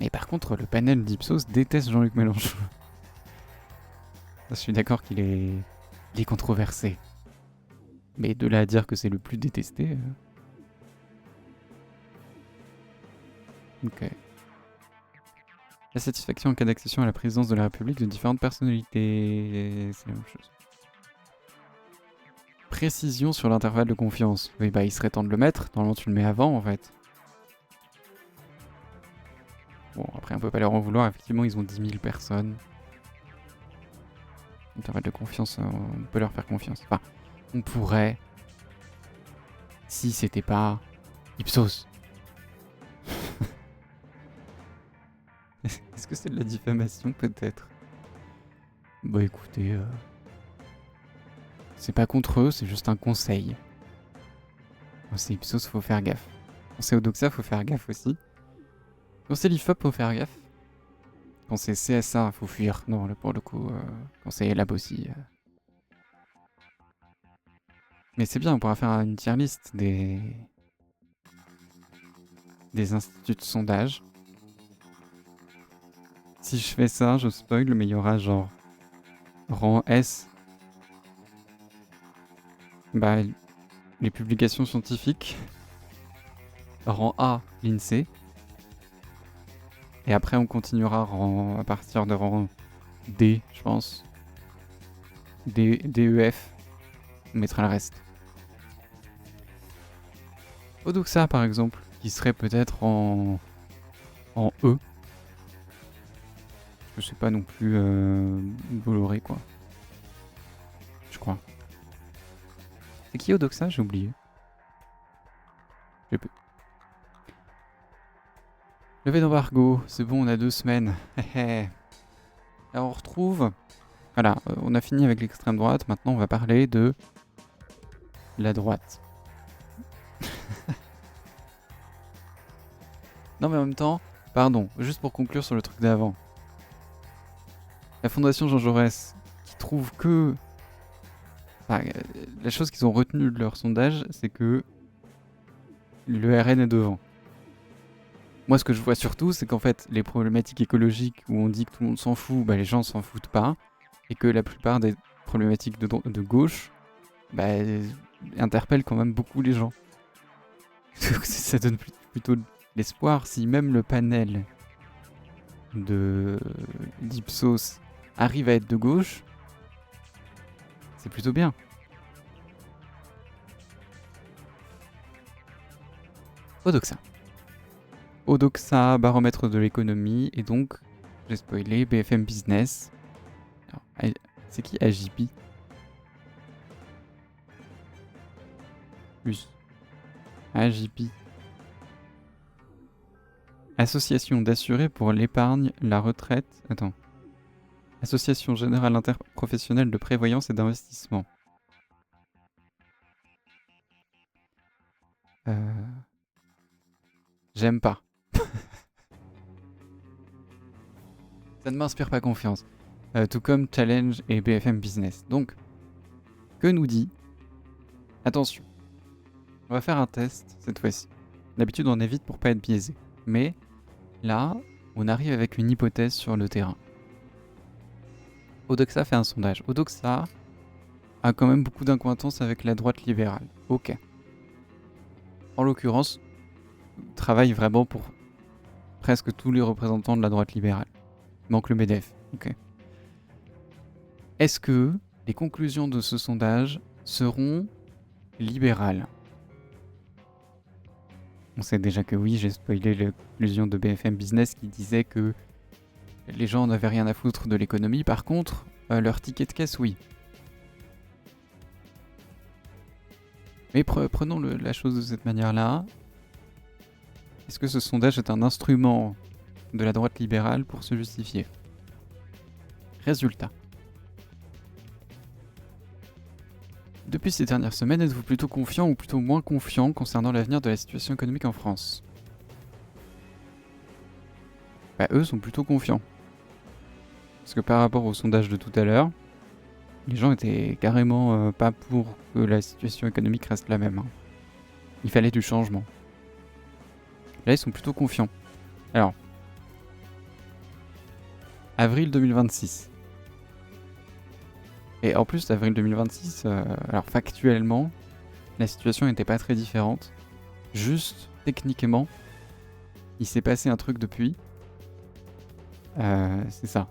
Mais par contre, le panel d'Ipsos déteste Jean-Luc Mélenchon. Je suis d'accord qu'il est controversé. Mais de là à dire que c'est le plus détesté... Ok. La satisfaction en cas d'accession à la présidence de la République de différentes personnalités... C'est la même chose. Précision sur l'intervalle de confiance. Oui, bah il serait temps de le mettre. Normalement, tu le mets avant, en fait. Bon, après, on peut pas leur en vouloir. Effectivement, ils ont 10 000 personnes. Intervalle de confiance, on peut leur faire confiance. Enfin, on pourrait... Si c'était pas... Ipsos. Est-ce que c'est de la diffamation, peut-être? Bah écoutez... C'est pas contre eux, c'est juste un conseil. Quand c'est Ipsos, faut faire gaffe. Quand c'est Odoxa, faut faire gaffe aussi. Quand c'est l'IFOP, faut faire gaffe. Quand c'est CSA, faut fuir. Non, là pour le coup, quand c'est Lab aussi. Mais c'est bien, on pourra faire une tier list des instituts de sondage. Si je fais ça, je spoil, mais il y aura genre rang S. Bah, les publications scientifiques. Rang A, l'INSEE. Et après, on continuera à partir de rang D, je pense. DEF. On mettra le reste. Odoxa, par exemple, qui serait peut-être en E. Je sais pas non plus Bolloré, quoi. Je crois. C'est qui Odoxa? J'ai oublié. Levé d'embargo, c'est bon, on a 2 semaines. Alors on retrouve... Voilà, on a fini avec l'extrême droite, maintenant on va parler de la droite. Non mais en même temps, pardon, juste pour conclure sur le truc d'avant. La Fondation Jean Jaurès, qui trouve que... Enfin, la chose qu'ils ont retenue de leur sondage, c'est que le RN est devant. Moi, ce que je vois surtout, c'est qu'en fait, les problématiques écologiques où on dit que tout le monde s'en fout, bah, les gens s'en foutent pas. Et que la plupart des problématiques de gauche bah, interpellent quand même beaucoup les gens. Ça donne plutôt de l'espoir si même le panel d'Ipsos arrive à être de gauche. C'est plutôt bien. Odoxa, baromètre de l'économie, et donc, j'ai spoilé, BFM Business. Alors, c'est qui AJP? Plus. AJP. Association d'assurés pour l'épargne, la retraite... Attends. Association Générale Interprofessionnelle de Prévoyance et d'Investissement. J'aime pas. Ça ne m'inspire pas confiance. Tout comme Challenge et BFM Business. Donc, que nous dit... Attention. On va faire un test cette fois-ci. D'habitude, on évite pour pas être biaisé. Mais là, on arrive avec une hypothèse sur le terrain. Odoxa fait un sondage. Odoxa a quand même beaucoup d'incointances avec la droite libérale. Ok. En l'occurrence, travaille vraiment pour presque tous les représentants de la droite libérale. Il manque le MEDEF. Ok. Est-ce que les conclusions de ce sondage seront libérales? On sait déjà que oui, j'ai spoilé les conclusions de BFM Business qui disait que les gens n'avaient rien à foutre de l'économie. Par contre, leur ticket de caisse, oui. Mais prenons la chose de cette manière-là. Est-ce que ce sondage est un instrument de la droite libérale pour se justifier? Résultat. Depuis ces dernières semaines, êtes-vous plutôt confiant ou plutôt moins confiant concernant l'avenir de la situation économique en France? Bah eux sont plutôt confiants. Parce que par rapport au sondage de tout à l'heure, les gens étaient carrément pas pour que la situation économique reste la même. Hein. Il fallait du changement. Là, ils sont plutôt confiants. Alors, avril 2026. Et en plus, avril 2026, alors factuellement, la situation n'était pas très différente. Juste, techniquement, il s'est passé un truc depuis. C'est ça.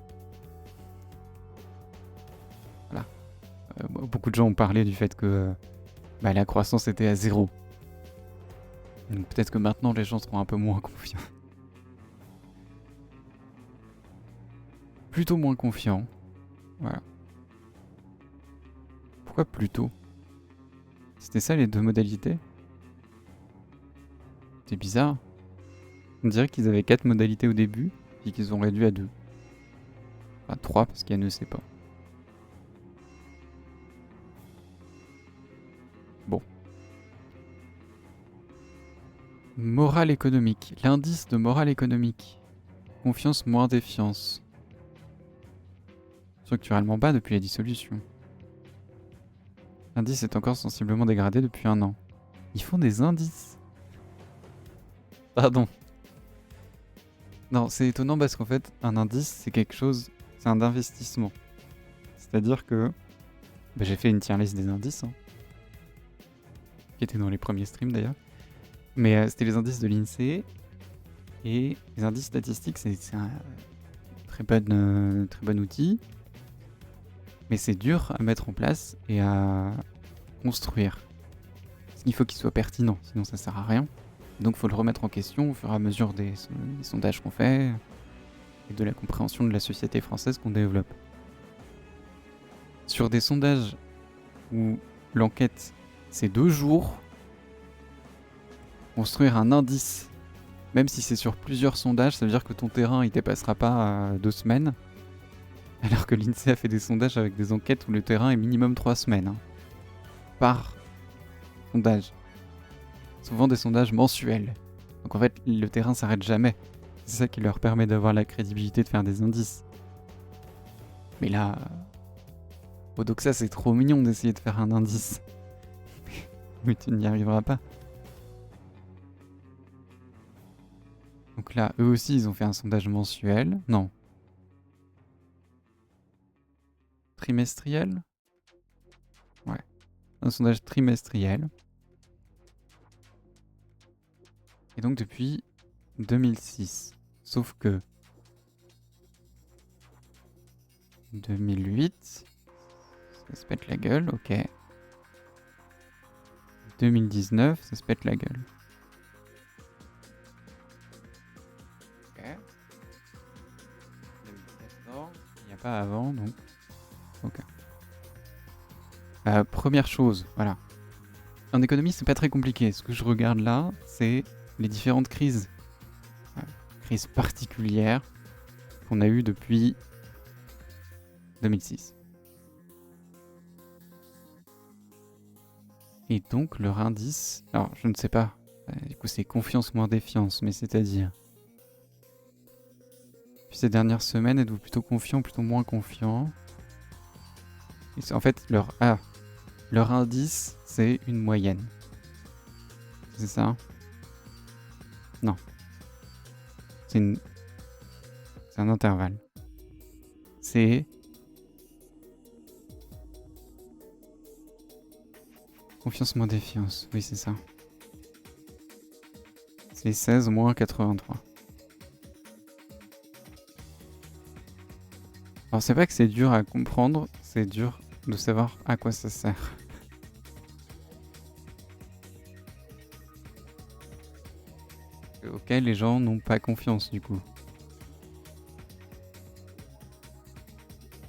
Voilà. Beaucoup de gens ont parlé du fait que la croissance était à 0. Donc peut-être que maintenant, les gens seront un peu moins confiants. Plutôt moins confiants. Voilà. Pourquoi plutôt? C'était ça les deux modalités? C'est bizarre. On dirait qu'ils avaient 4 modalités au début, puis qu'ils ont réduit à 2. Enfin 3 parce qu'il y a ne sait pas. Bon. Morale économique. L'indice de morale économique. Confiance moins défiance. Structurellement bas depuis la dissolution. L'indice est encore sensiblement dégradé depuis 1 an. Ils font des indices. Pardon. Non, c'est étonnant parce qu'en fait, un indice, c'est quelque chose... C'est un investissement. C'est-à-dire que... j'ai fait une tier list des indices. Hein, qui était dans les premiers streams d'ailleurs. Mais c'était les indices de l'INSEE. Et les indices statistiques, c'est un très bon outil. Mais c'est dur à mettre en place et à construire. Parce qu'il faut qu'il soit pertinent, sinon ça sert à rien. Donc il faut le remettre en question au fur et à mesure des sondages qu'on fait et de la compréhension de la société française qu'on développe. Sur des sondages où l'enquête c'est 2 jours, construire un indice, même si c'est sur plusieurs sondages, ça veut dire que ton terrain il dépassera pas 2 semaines. Alors que l'INSEE a fait des sondages avec des enquêtes où le terrain est minimum 3 semaines. Hein, par sondage. Souvent des sondages mensuels. Donc en fait, le terrain s'arrête jamais. C'est ça qui leur permet d'avoir la crédibilité de faire des indices. Mais là... Odoxa, c'est trop mignon d'essayer de faire un indice. Mais tu n'y arriveras pas. Donc là, eux aussi, ils ont fait un sondage mensuel. Non. Trimestriel? Ouais. Un sondage trimestriel. Et donc depuis 2006. Sauf que 2008, ça se pète la gueule, ok. 2019, ça se pète la gueule. Ok. 2014, il n'y a pas avant, donc... Ok. Première chose, voilà. En économie, c'est pas très compliqué. Ce que je regarde là, c'est les différentes crises. Crises particulières qu'on a eues depuis 2006. Et donc leur indice... Alors, je ne sais pas. Du coup, c'est confiance moins défiance, mais c'est-à-dire... Puis ces dernières semaines, êtes-vous plutôt confiant ou plutôt moins confiant? Et en fait, leur indice, c'est une moyenne. C'est ça? Non. C'est un intervalle. C'est confiance moins défiance. Oui, c'est ça. C'est 16 moins 83. Alors c'est pas que c'est dur à comprendre, c'est dur de savoir à quoi ça sert. Auquel les gens n'ont pas confiance du coup.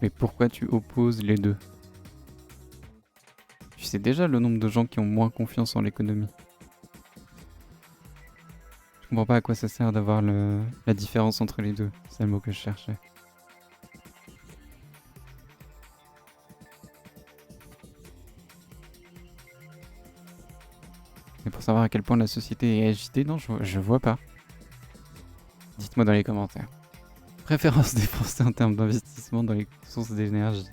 Mais pourquoi tu opposes les deux? Tu sais déjà le nombre de gens qui ont moins confiance en l'économie. Je comprends pas à quoi ça sert d'avoir la différence entre les deux. C'est le mot que je cherchais. Mais pour savoir à quel point la société est agitée, non, je vois pas. Dites-moi dans les commentaires. Préférence des Français en termes d'investissement dans les sources d'énergie.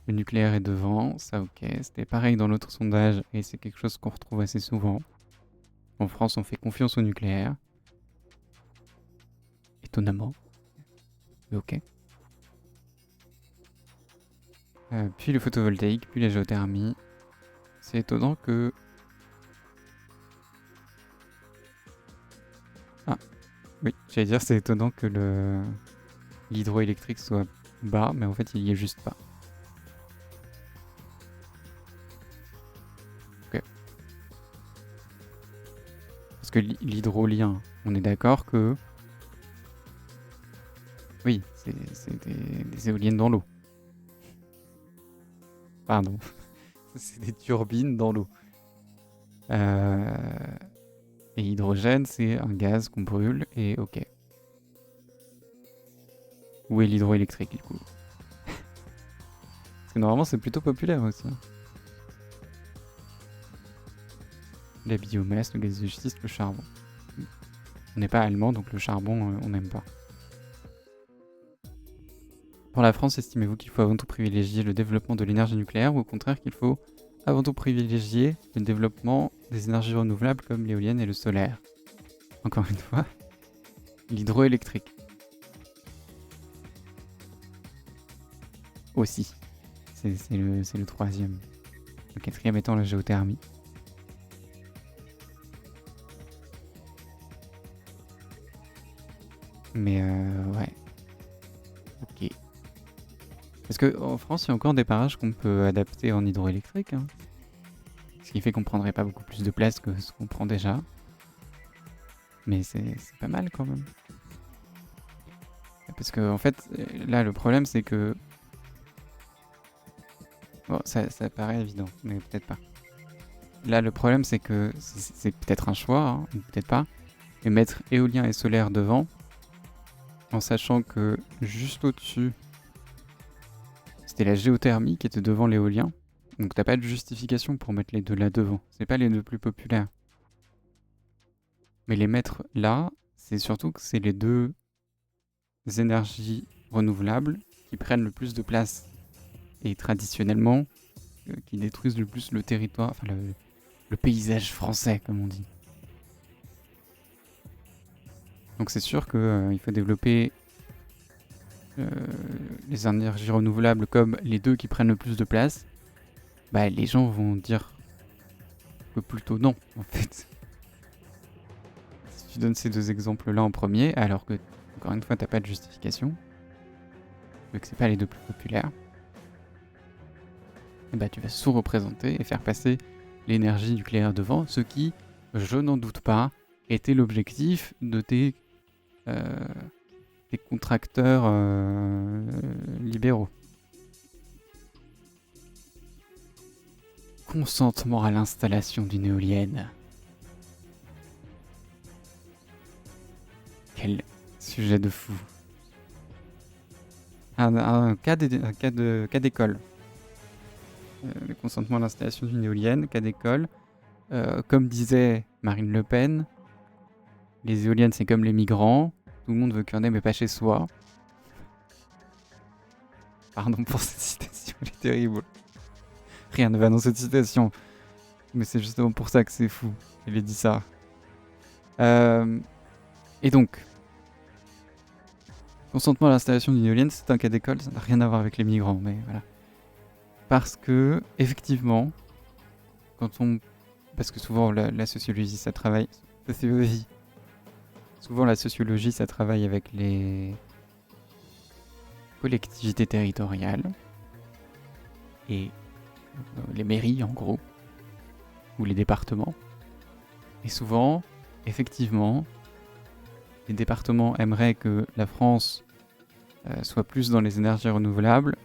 Le nucléaire est devant, ça ok. C'était pareil dans l'autre sondage et c'est quelque chose qu'on retrouve assez souvent. En France, on fait confiance au nucléaire. Étonnamment. Mais ok. Puis le photovoltaïque, puis la géothermie. C'est étonnant que... Ah, oui, j'allais dire c'est étonnant que l'hydroélectrique soit bas, mais en fait il y est juste pas. Ok. Parce que l'hydrolien, on est d'accord que... Oui, c'est des éoliennes dans l'eau. Pardon. C'est des turbines dans l'eau. Et hydrogène, c'est un gaz qu'on brûle et ok. Où est l'hydroélectrique du coup? Parce que normalement c'est plutôt populaire aussi. La biomasse, le gaz de schiste, le charbon. On n'est pas allemand donc le charbon on n'aime pas. Pour la France, estimez-vous qu'il faut avant tout privilégier le développement de l'énergie nucléaire ou au contraire qu'il faut avant tout privilégier le développement des énergies renouvelables comme l'éolienne et le solaire? Encore une fois, l'hydroélectrique. Aussi. C'est le troisième. Le quatrième étant la géothermie. Mais ouais. Ok. Parce qu'en France, il y a encore des parages qu'on peut adapter en hydroélectrique. Hein. Ce qui fait qu'on prendrait pas beaucoup plus de place que ce qu'on prend déjà. Mais c'est pas mal quand même. Parce que en fait, là le problème c'est que... Bon, ça paraît évident, mais peut-être pas. Là le problème c'est que c'est peut-être un choix, hein, ou peut-être pas. Mais mettre éolien et solaire devant, en sachant que juste au-dessus, c'était la géothermie qui était devant l'éolien. Donc t'as pas de justification pour mettre les deux là devant. C'est pas les deux plus populaires. Mais les mettre là, c'est surtout que c'est les deux énergies renouvelables qui prennent le plus de place. Et traditionnellement, qui détruisent le plus le territoire, enfin le paysage français, comme on dit. Donc c'est sûr qu'il faut développer les énergies renouvelables comme les deux qui prennent le plus de place. Bah les gens vont dire que plutôt non, en fait. Si tu donnes ces deux exemples-là en premier, alors que, encore une fois, t'as pas de justification, vu que c'est pas les deux plus populaires, et bah tu vas sous-représenter et faire passer l'énergie nucléaire devant, ce qui, je n'en doute pas, était l'objectif de tes contracteurs libéraux. Consentement à l'installation d'une éolienne. Quel sujet de fou. Un cas d'école. Le consentement à l'installation d'une éolienne, cas d'école. Comme disait Marine Le Pen, les éoliennes c'est comme les migrants, tout le monde veut qu'il y en ait mais pas chez soi. Pardon pour cette citation, elle est terrible. Rien ne va dans cette citation. Mais c'est justement pour ça que c'est fou. Elle a dit ça. Et donc, consentement à l'installation d'une éolienne, c'est un cas d'école, ça n'a rien à voir avec les migrants, mais voilà. Parce que, effectivement, quand on... Parce que souvent, la sociologie, ça travaille... Sociologie. Souvent, la sociologie, ça travaille avec les collectivités territoriales et les mairies, en gros, ou les départements. Et souvent, effectivement, les départements aimeraient que la France soit plus dans les énergies renouvelables,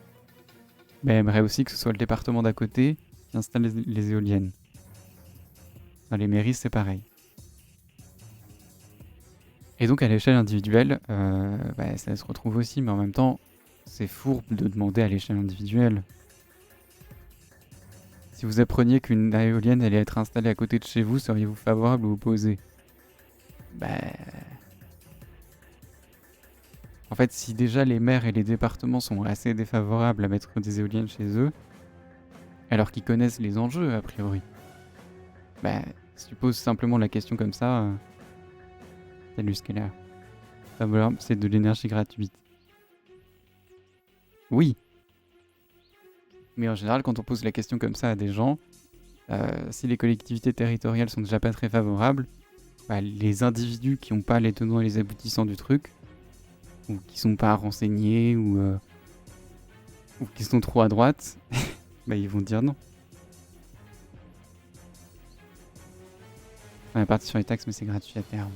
mais aimeraient aussi que ce soit le département d'à côté qui installe les éoliennes. Dans les mairies, c'est pareil. Et donc, à l'échelle individuelle, ça se retrouve aussi, mais en même temps, c'est fourbe de demander à l'échelle individuelle. Si vous appreniez qu'une éolienne allait être installée à côté de chez vous, seriez-vous favorable ou opposé ? En fait, si déjà les maires et les départements sont assez défavorables à mettre des éoliennes chez eux, alors qu'ils connaissent les enjeux, a priori, si tu poses simplement la question comme ça, salut Scalar, c'est de l'énergie gratuite. Oui. Mais en général, quand on pose la question comme ça à des gens, si les collectivités territoriales sont déjà pas très favorables, les individus qui n'ont pas les tenants et les aboutissants du truc, ou qui sont pas renseignés, ou qui sont trop à droite, ils vont dire non. On est parti sur les taxes, mais c'est gratuit à terme.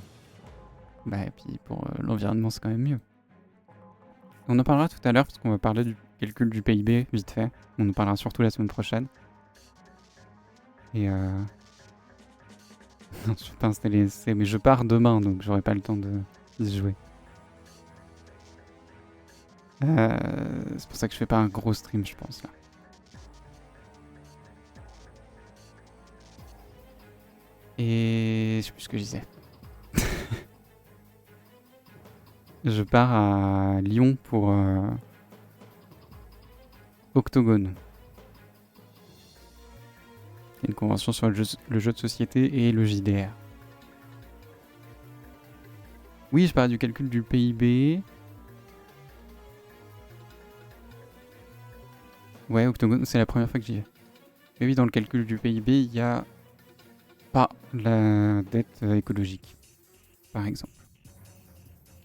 Et puis pour l'environnement, c'est quand même mieux. On en parlera tout à l'heure, parce qu'on va parler du calcul du PIB, vite fait. On en parlera surtout la semaine prochaine. Et non, je suis pas installé essai, mais je pars demain, donc j'aurai pas le temps d'y jouer. C'est pour ça que je fais pas un gros stream, je pense, là. Et je sais plus ce que je disais. Je pars à Lyon pour Octogone. Une convention sur le jeu de société et le JDR. Oui, je parlais du calcul du PIB. Ouais, Octogone, c'est la première fois que j'y vais. Mais oui, dans le calcul du PIB, il n'y a pas la dette écologique, par exemple.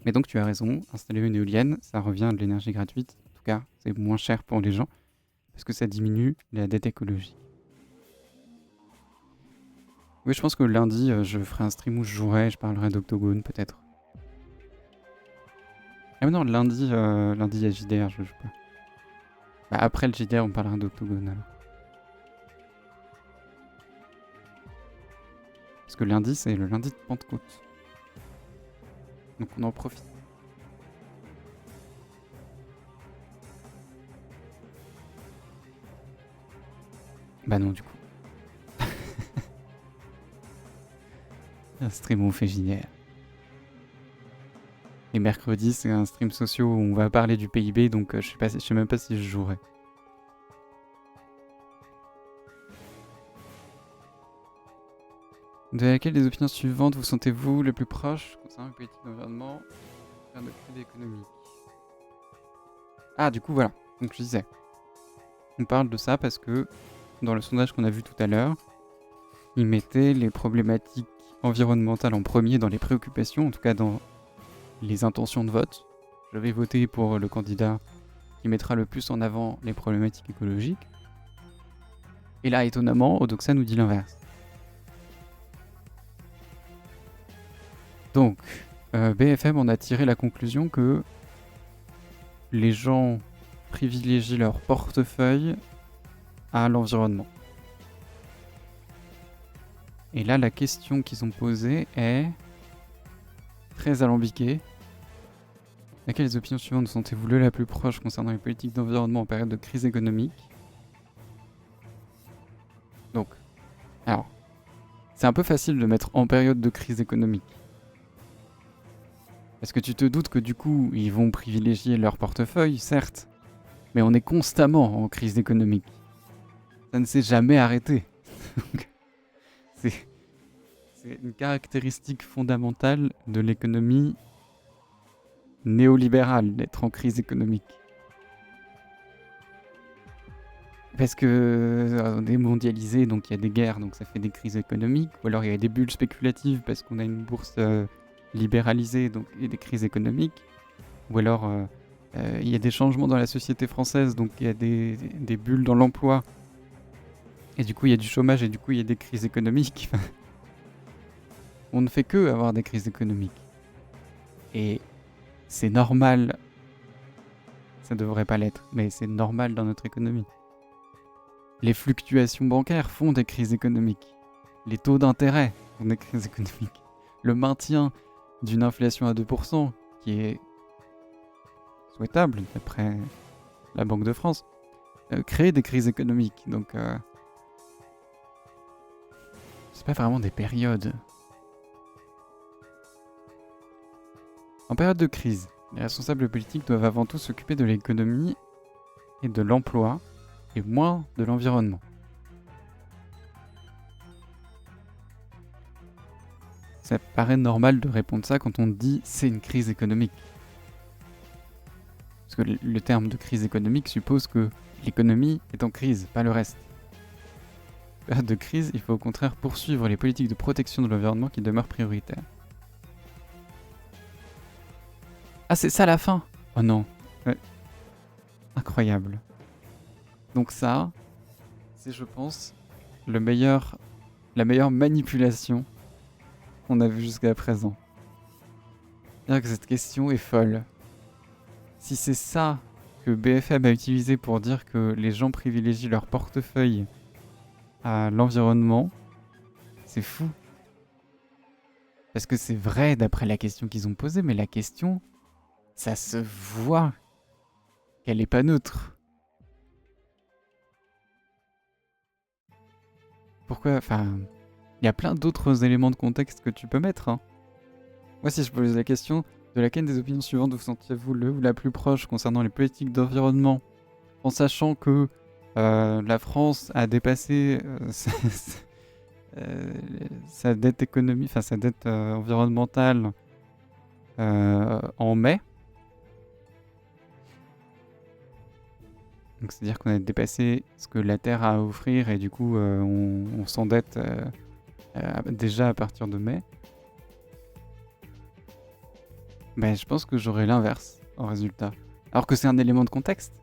Mais donc tu as raison, installer une éolienne, ça revient à de l'énergie gratuite. En tout cas, c'est moins cher pour les gens, parce que ça diminue la dette écologique. Oui, je pense que lundi, je ferai un stream où je jouerai, je parlerai d'Octogone, peut-être. Ah mais non, lundi, il y a JDR, je joue pas. Après le JDR, on parlera d'Octogone, alors. Parce que lundi, c'est le lundi de Pentecôte. Donc on en profite. Non, du coup. Un stream où on fait JDR. Et mercredi, c'est un stream social où on va parler du PIB, donc je sais même pas si je jouerai. De laquelle des opinions suivantes vous sentez-vous le plus proche concernant la politique d'environnement et de crédit économique ? Ah, du coup, voilà. Donc je disais. On parle de ça parce que dans le sondage qu'on a vu tout à l'heure, il mettait les problématiques environnementales en premier dans les préoccupations, en tout cas dans les intentions de vote. Je vais voter pour le candidat qui mettra le plus en avant les problématiques écologiques. Et là, étonnamment, Odoxa nous dit l'inverse. Donc, BFM en a tiré la conclusion que les gens privilégient leur portefeuille à l'environnement. Et là, la question qu'ils ont posée est très alambiquée. Laquelle des opinions suivantes sentez-vous la plus proche concernant les politiques d'environnement en période de crise économique ? Donc, alors, c'est un peu facile de mettre en période de crise économique. Parce que tu te doutes que du coup, ils vont privilégier leur portefeuille, certes, mais on est constamment en crise économique. Ça ne s'est jamais arrêté. C'est une caractéristique fondamentale de l'économie néolibérale, d'être en crise économique. Parce que on est mondialisé, donc il y a des guerres, donc ça fait des crises économiques. Ou alors il y a des bulles spéculatives parce qu'on a une bourse libéralisée, donc il y a des crises économiques. Ou alors il y a des changements dans la société française, donc il y a des bulles dans l'emploi. Et du coup il y a du chômage et du coup il y a des crises économiques. On ne fait que avoir des crises économiques. Et c'est normal, ça devrait pas l'être, mais c'est normal dans notre économie. Les fluctuations bancaires font des crises économiques. Les taux d'intérêt font des crises économiques. Le maintien d'une inflation à 2%, qui est souhaitable d'après la Banque de France, crée des crises économiques. Donc, c'est pas vraiment des périodes. En période de crise, les responsables politiques doivent avant tout s'occuper de l'économie et de l'emploi, et moins de l'environnement. Ça paraît normal de répondre ça quand on dit c'est une crise économique. Parce que le terme de crise économique suppose que l'économie est en crise, pas le reste. En période de crise, il faut au contraire poursuivre les politiques de protection de l'environnement qui demeurent prioritaires. Ah, c'est ça la fin? Oh non. Ouais. Incroyable. Donc ça, c'est, je pense, la meilleure manipulation qu'on a vue jusqu'à présent. C'est-à-dire que cette question est folle. Si c'est ça que BFM a utilisé pour dire que les gens privilégient leur portefeuille à l'environnement, c'est fou. Parce que c'est vrai d'après la question qu'ils ont posée, mais la question, ça se voit qu'elle n'est pas neutre. Pourquoi? Enfin, il y a plein d'autres éléments de contexte que tu peux mettre. Hein. Moi, si je pose la question, de laquelle des opinions suivantes vous sentiez-vous le ou la plus proche concernant les politiques d'environnement, en sachant que la France a dépassé sa dette économique, enfin sa dette environnementale en mai. Donc c'est-à-dire qu'on a dépassé ce que la Terre a à offrir et du coup on s'endette déjà à partir de mai. Ben, je pense que j'aurais l'inverse en résultat. Alors que c'est un élément de contexte.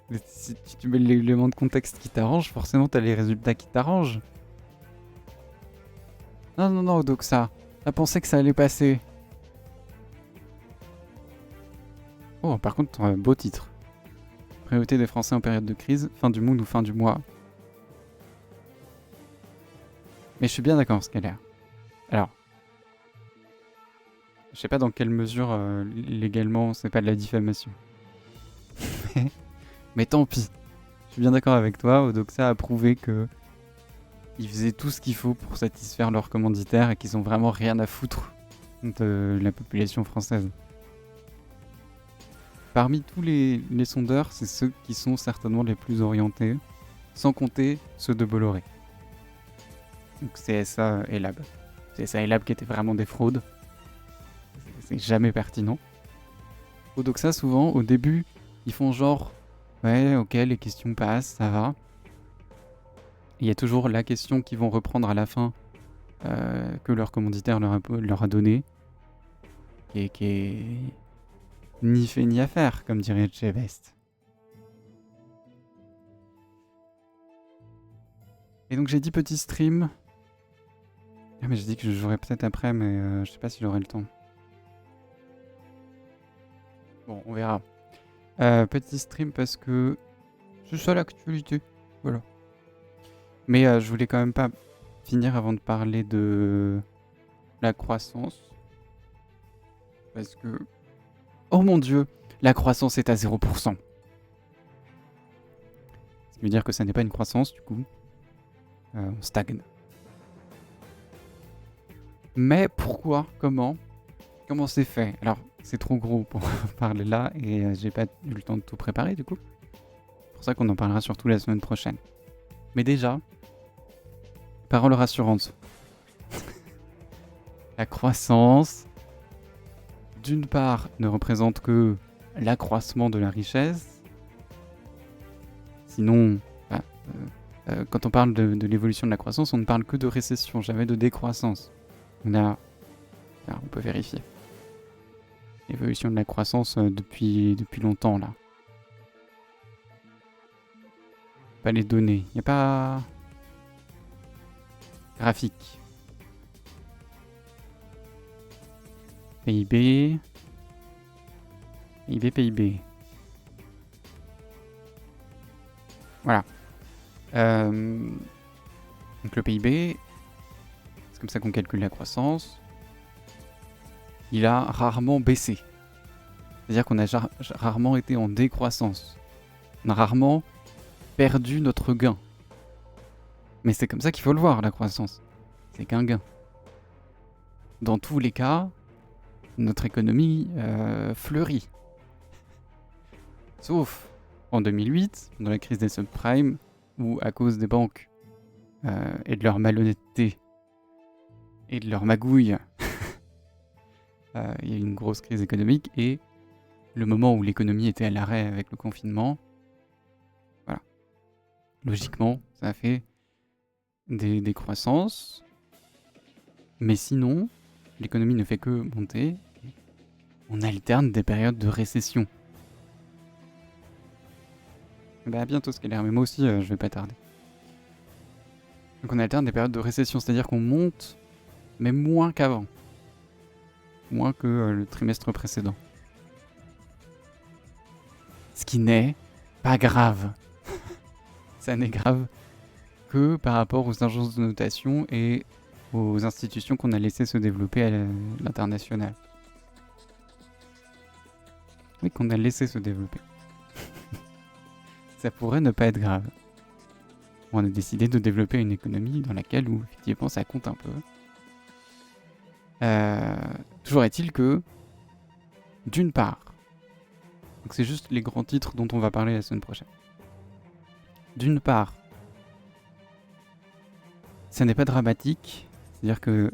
Mais si tu mets l'élément de contexte qui t'arrange, forcément t'as les résultats qui t'arrangent. Non, donc ça. T'as pensé que ça allait passer. Oh, par contre, beau titre. Priorité des Français en période de crise, fin du monde ou fin du mois. Mais je suis bien d'accord, ce qu'elle est. Alors, je sais pas dans quelle mesure légalement c'est pas de la diffamation. Mais tant pis. Je suis bien d'accord avec toi, Odoxa a prouvé que ils faisaient tout ce qu'il faut pour satisfaire leurs commanditaires et qu'ils ont vraiment rien à foutre de la population française. Parmi tous les sondeurs, c'est ceux qui sont certainement les plus orientés, sans compter ceux de Bolloré. Donc CSA et Lab. CSA et Lab qui étaient vraiment des fraudes. C'est jamais pertinent. Odoxa, souvent, au début, ils font genre ouais, ok, les questions passent, ça va. Il y a toujours la question qu'ils vont reprendre à la fin que leur commanditaire leur a donnée, qui est ni fait ni à faire, comme dirait Chevest. Et donc j'ai dit petit stream. Ah mais j'ai dit que je jouerais peut-être après, mais je sais pas si j'aurai le temps. Bon, on verra. Petit stream parce que c'est ça l'actualité. Voilà. Mais je voulais quand même pas finir avant de parler de la croissance. Parce que... Oh mon dieu, la croissance est à 0%. Ce qui veut dire que ça n'est pas une croissance, du coup. On stagne. Mais pourquoi? Comment c'est fait? Alors, c'est trop gros pour parler là et j'ai pas eu le temps de tout préparer, du coup. C'est pour ça qu'on en parlera surtout la semaine prochaine. Mais déjà, parole rassurante. La croissance, d'une part, ne représente que l'accroissement de la richesse, Sinon, quand on parle de l'évolution de la croissance, on ne parle que de récession, jamais de décroissance. On peut vérifier. L'évolution de la croissance depuis longtemps, là. Pas les données. Il n'y a pas... Graphique. PIB. PIB. Voilà. Donc le PIB, c'est comme ça qu'on calcule la croissance. Il a rarement baissé. C'est-à-dire qu'on a rarement été en décroissance. On a rarement perdu notre gain. Mais c'est comme ça qu'il faut le voir, la croissance. C'est qu'un gain. Dans tous les cas, notre économie fleurit. Sauf en 2008, dans la crise des subprimes, où à cause des banques et de leur malhonnêteté et de leur magouille, il y a eu une grosse crise économique et le moment où l'économie était à l'arrêt avec le confinement, voilà. Logiquement, ça a fait des croissances, mais sinon, l'économie ne fait que monter. On alterne des périodes de récession. Bah à bientôt Scalar, mais moi aussi je vais pas tarder. Donc on alterne des périodes de récession, c'est-à-dire qu'on monte, mais moins qu'avant. Moins que le trimestre précédent. Ce qui n'est pas grave. Ça n'est grave que par rapport aux agences de notation et aux institutions qu'on a laissé se développer à l'international. Oui, qu'on a laissé se développer. Ça pourrait ne pas être grave. On a décidé de développer une économie dans laquelle, où effectivement, ça compte un peu. Toujours est-il que, d'une part, donc c'est juste les grands titres dont on va parler la semaine prochaine. D'une part, ça n'est pas dramatique, c'est-à-dire que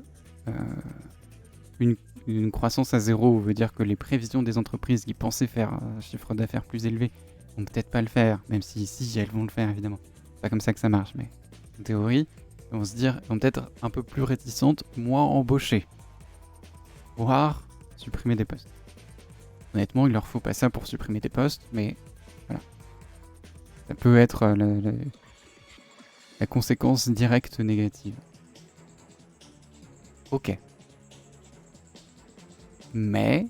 une croissance à zéro veut dire que les prévisions des entreprises qui pensaient faire un chiffre d'affaires plus élevé vont peut-être pas le faire, même si elles vont le faire évidemment. C'est pas comme ça que ça marche, mais en théorie, elles vont se dire, elles vont peut-être être un peu plus réticentes, moins embauchées, voire supprimer des postes. Honnêtement, il leur faut pas ça pour supprimer des postes, mais voilà. Ça peut être la conséquence directe négative. Ok. Mais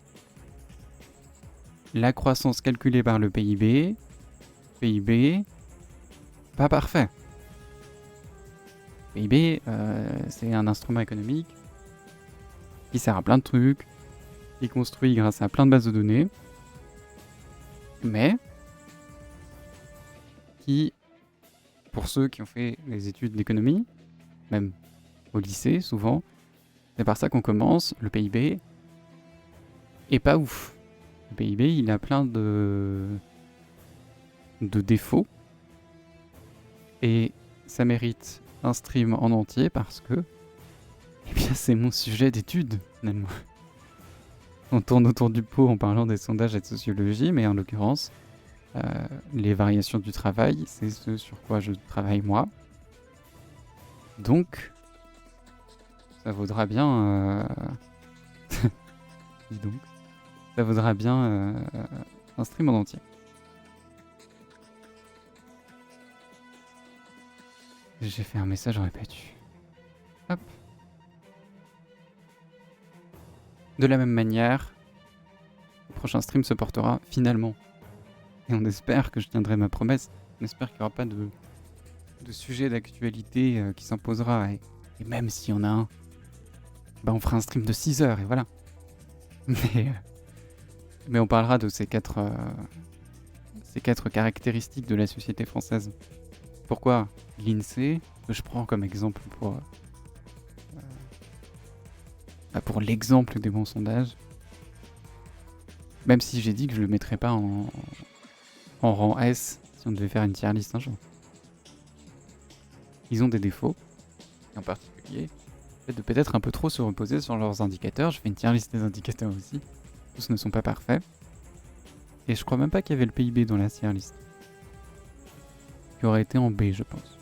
la croissance calculée par le PIB, pas parfait. PIB, c'est un instrument économique qui sert à plein de trucs, qui est construit grâce à plein de bases de données, mais qui, pour ceux qui ont fait les études d'économie, même au lycée souvent, c'est par ça qu'on commence, le PIB est pas ouf. Le PIB, il a plein de défauts, et ça mérite un stream en entier parce que, eh bien, c'est mon sujet d'étude, finalement. On tourne autour du pot en parlant des sondages et de sociologie, mais en l'occurrence, les variations du travail, c'est ce sur quoi je travaille moi. Donc, ça vaudra bien... Dis donc. Ça vaudra bien un stream en entier. J'ai fait un message répétu. Hop. De la même manière, le prochain stream se portera finalement. Et on espère que je tiendrai ma promesse. On espère qu'il n'y aura pas de sujet d'actualité qui s'imposera. Et même s'il y en a un, bah on fera un stream de 6 heures et voilà. Mais on parlera de ces quatre caractéristiques de la société française. Pourquoi l'INSEE, que je prends comme exemple pour l'exemple des bons sondages, même si j'ai dit que je le mettrais pas en rang S si on devait faire une tier list un jour. Ils ont des défauts, et en particulier le fait de peut-être un peu trop se reposer sur leurs indicateurs. Je fais une tier list des indicateurs aussi. Tous ne sont pas parfaits. Et je crois même pas qu'il y avait le PIB dans la tier list. qui aurait été en B, je pense.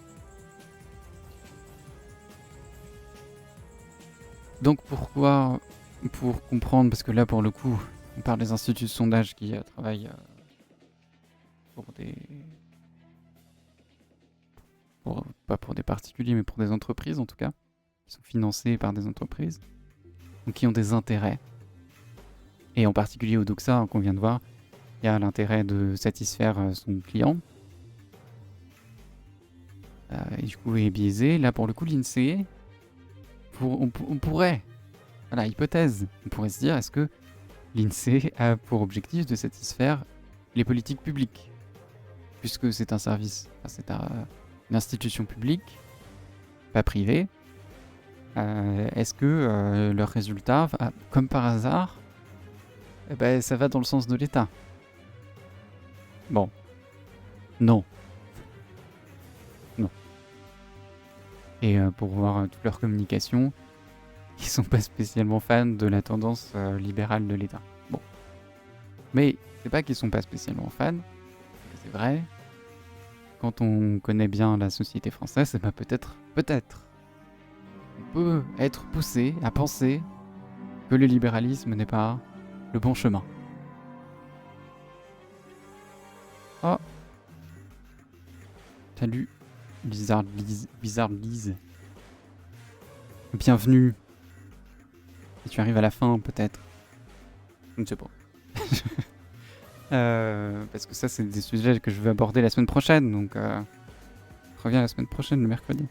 Donc pourquoi, pour comprendre, parce que là pour le coup, on parle des instituts de sondage qui travaillent pas pour des particuliers, mais pour des entreprises en tout cas, qui sont financés par des entreprises, donc qui ont des intérêts. Et en particulier au Doxa, hein, qu'on vient de voir, il y a l'intérêt de satisfaire son client. Et du coup, est biaisé. Là, pour le coup, l'INSEE, on pourrait, voilà, hypothèse, on pourrait se dire, est-ce que l'INSEE a pour objectif de satisfaire les politiques publiques, puisque c'est un service, enfin, c'est une institution publique, pas privée. Est-ce que leurs résultats, comme par hasard, eh ben, ça va dans le sens de l'État? Bon. Non. Non. Et pour voir toute leur communication, ils sont pas spécialement fans de la tendance libérale de l'État. Bon. Mais c'est pas qu'ils sont pas spécialement fans, c'est vrai. Quand on connaît bien la société française, c'est pas peut-être, on peut être poussé à penser que le libéralisme n'est pas le bon chemin. Oh. Salut, Bizarre Lise. Bienvenue. Et tu arrives à la fin, peut-être. Je ne sais pas. Parce que ça, c'est des sujets que je veux aborder la semaine prochaine, donc reviens la semaine prochaine, le mercredi.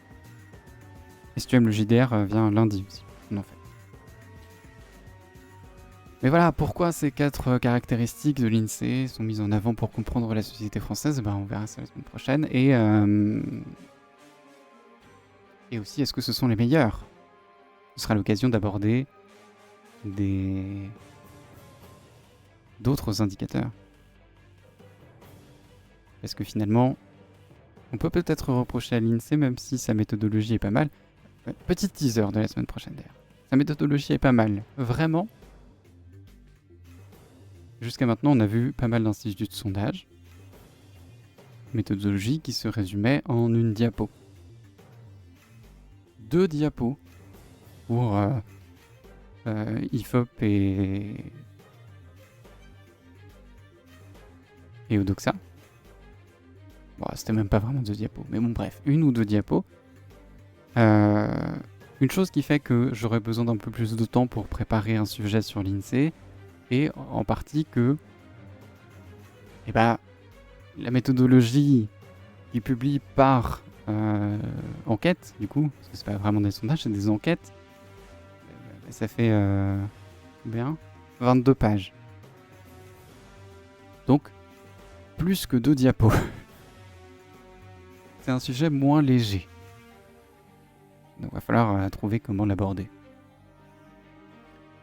Et si tu aimes le JDR, viens lundi aussi, on en fait. Mais voilà, pourquoi ces 4 caractéristiques de l'INSEE sont mises en avant pour comprendre la société française, on verra ça la semaine prochaine. Et aussi, est-ce que ce sont les meilleurs? Ce sera l'occasion d'aborder d'autres indicateurs. Parce que finalement, on peut peut-être reprocher à l'INSEE, même si sa méthodologie est pas mal. Petit teaser de la semaine prochaine d'ailleurs. Sa méthodologie est pas mal. Vraiment. Jusqu'à maintenant, on a vu pas mal d'instituts de sondage. Méthodologie qui se résumait en une diapo. 2 diapos pour IFOP et Odoxa. Bon, c'était même pas vraiment 2 diapos, mais bon bref, 1 ou 2 diapos. Une chose qui fait que j'aurais besoin d'un peu plus de temps pour préparer un sujet sur l'INSEE, et en partie que la méthodologie qui publie par enquête, du coup, parce que c'est pas vraiment des sondages, c'est des enquêtes, ça fait 22 pages. Donc, plus que 2 diapos. C'est un sujet moins léger. Donc, il va falloir trouver comment l'aborder.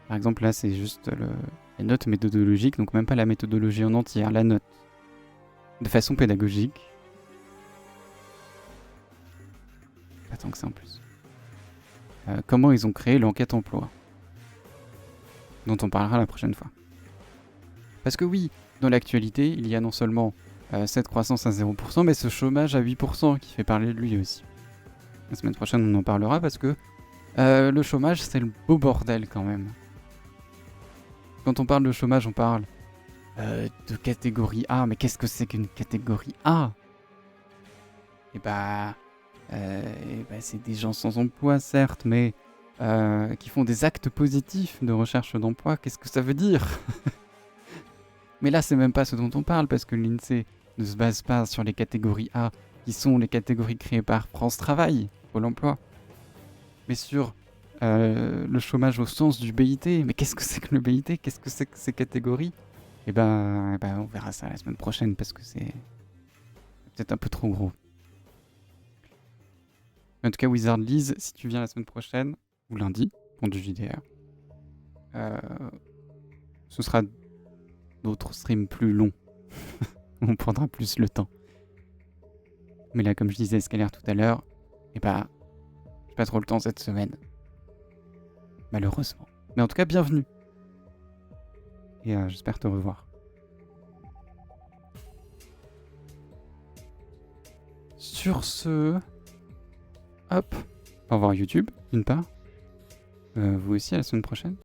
Par exemple, là, c'est juste la note méthodologique, donc même pas la méthodologie en entière, la note. De façon pédagogique. Pas tant que ça en plus. Comment ils ont créé l'enquête emploi, dont on parlera la prochaine fois. Parce que oui, dans l'actualité, il y a non seulement cette croissance à 0%, mais ce chômage à 8% qui fait parler de lui aussi. La semaine prochaine, on en parlera parce que le chômage, c'est le beau bordel quand même. Quand on parle de chômage, on parle de catégorie A, mais qu'est-ce que c'est qu'une catégorie A? C'est des gens sans emploi, certes, mais qui font des actes positifs de recherche d'emploi. Qu'est-ce que ça veut dire? Mais là, c'est même pas ce dont on parle, parce que l'INSEE ne se base pas sur les catégories A, qui sont les catégories créées par France Travail, Pôle emploi, mais sur le chômage au sens du BIT. Mais qu'est-ce que c'est que le BIT? Qu'est-ce que c'est que ces catégories? On verra ça la semaine prochaine, parce que c'est peut-être un peu trop gros. En tout cas, Wizard Lise, si tu viens la semaine prochaine, ou lundi, pour du JDR, ce sera d'autres streams plus longs. On prendra plus le temps. Mais là, comme je disais Scalaire tout à l'heure, j'ai pas trop le temps cette semaine. Malheureusement. Mais en tout cas, bienvenue. Et j'espère te revoir. Sur ce, hop, au revoir YouTube, d'une part. Vous aussi, à la semaine prochaine.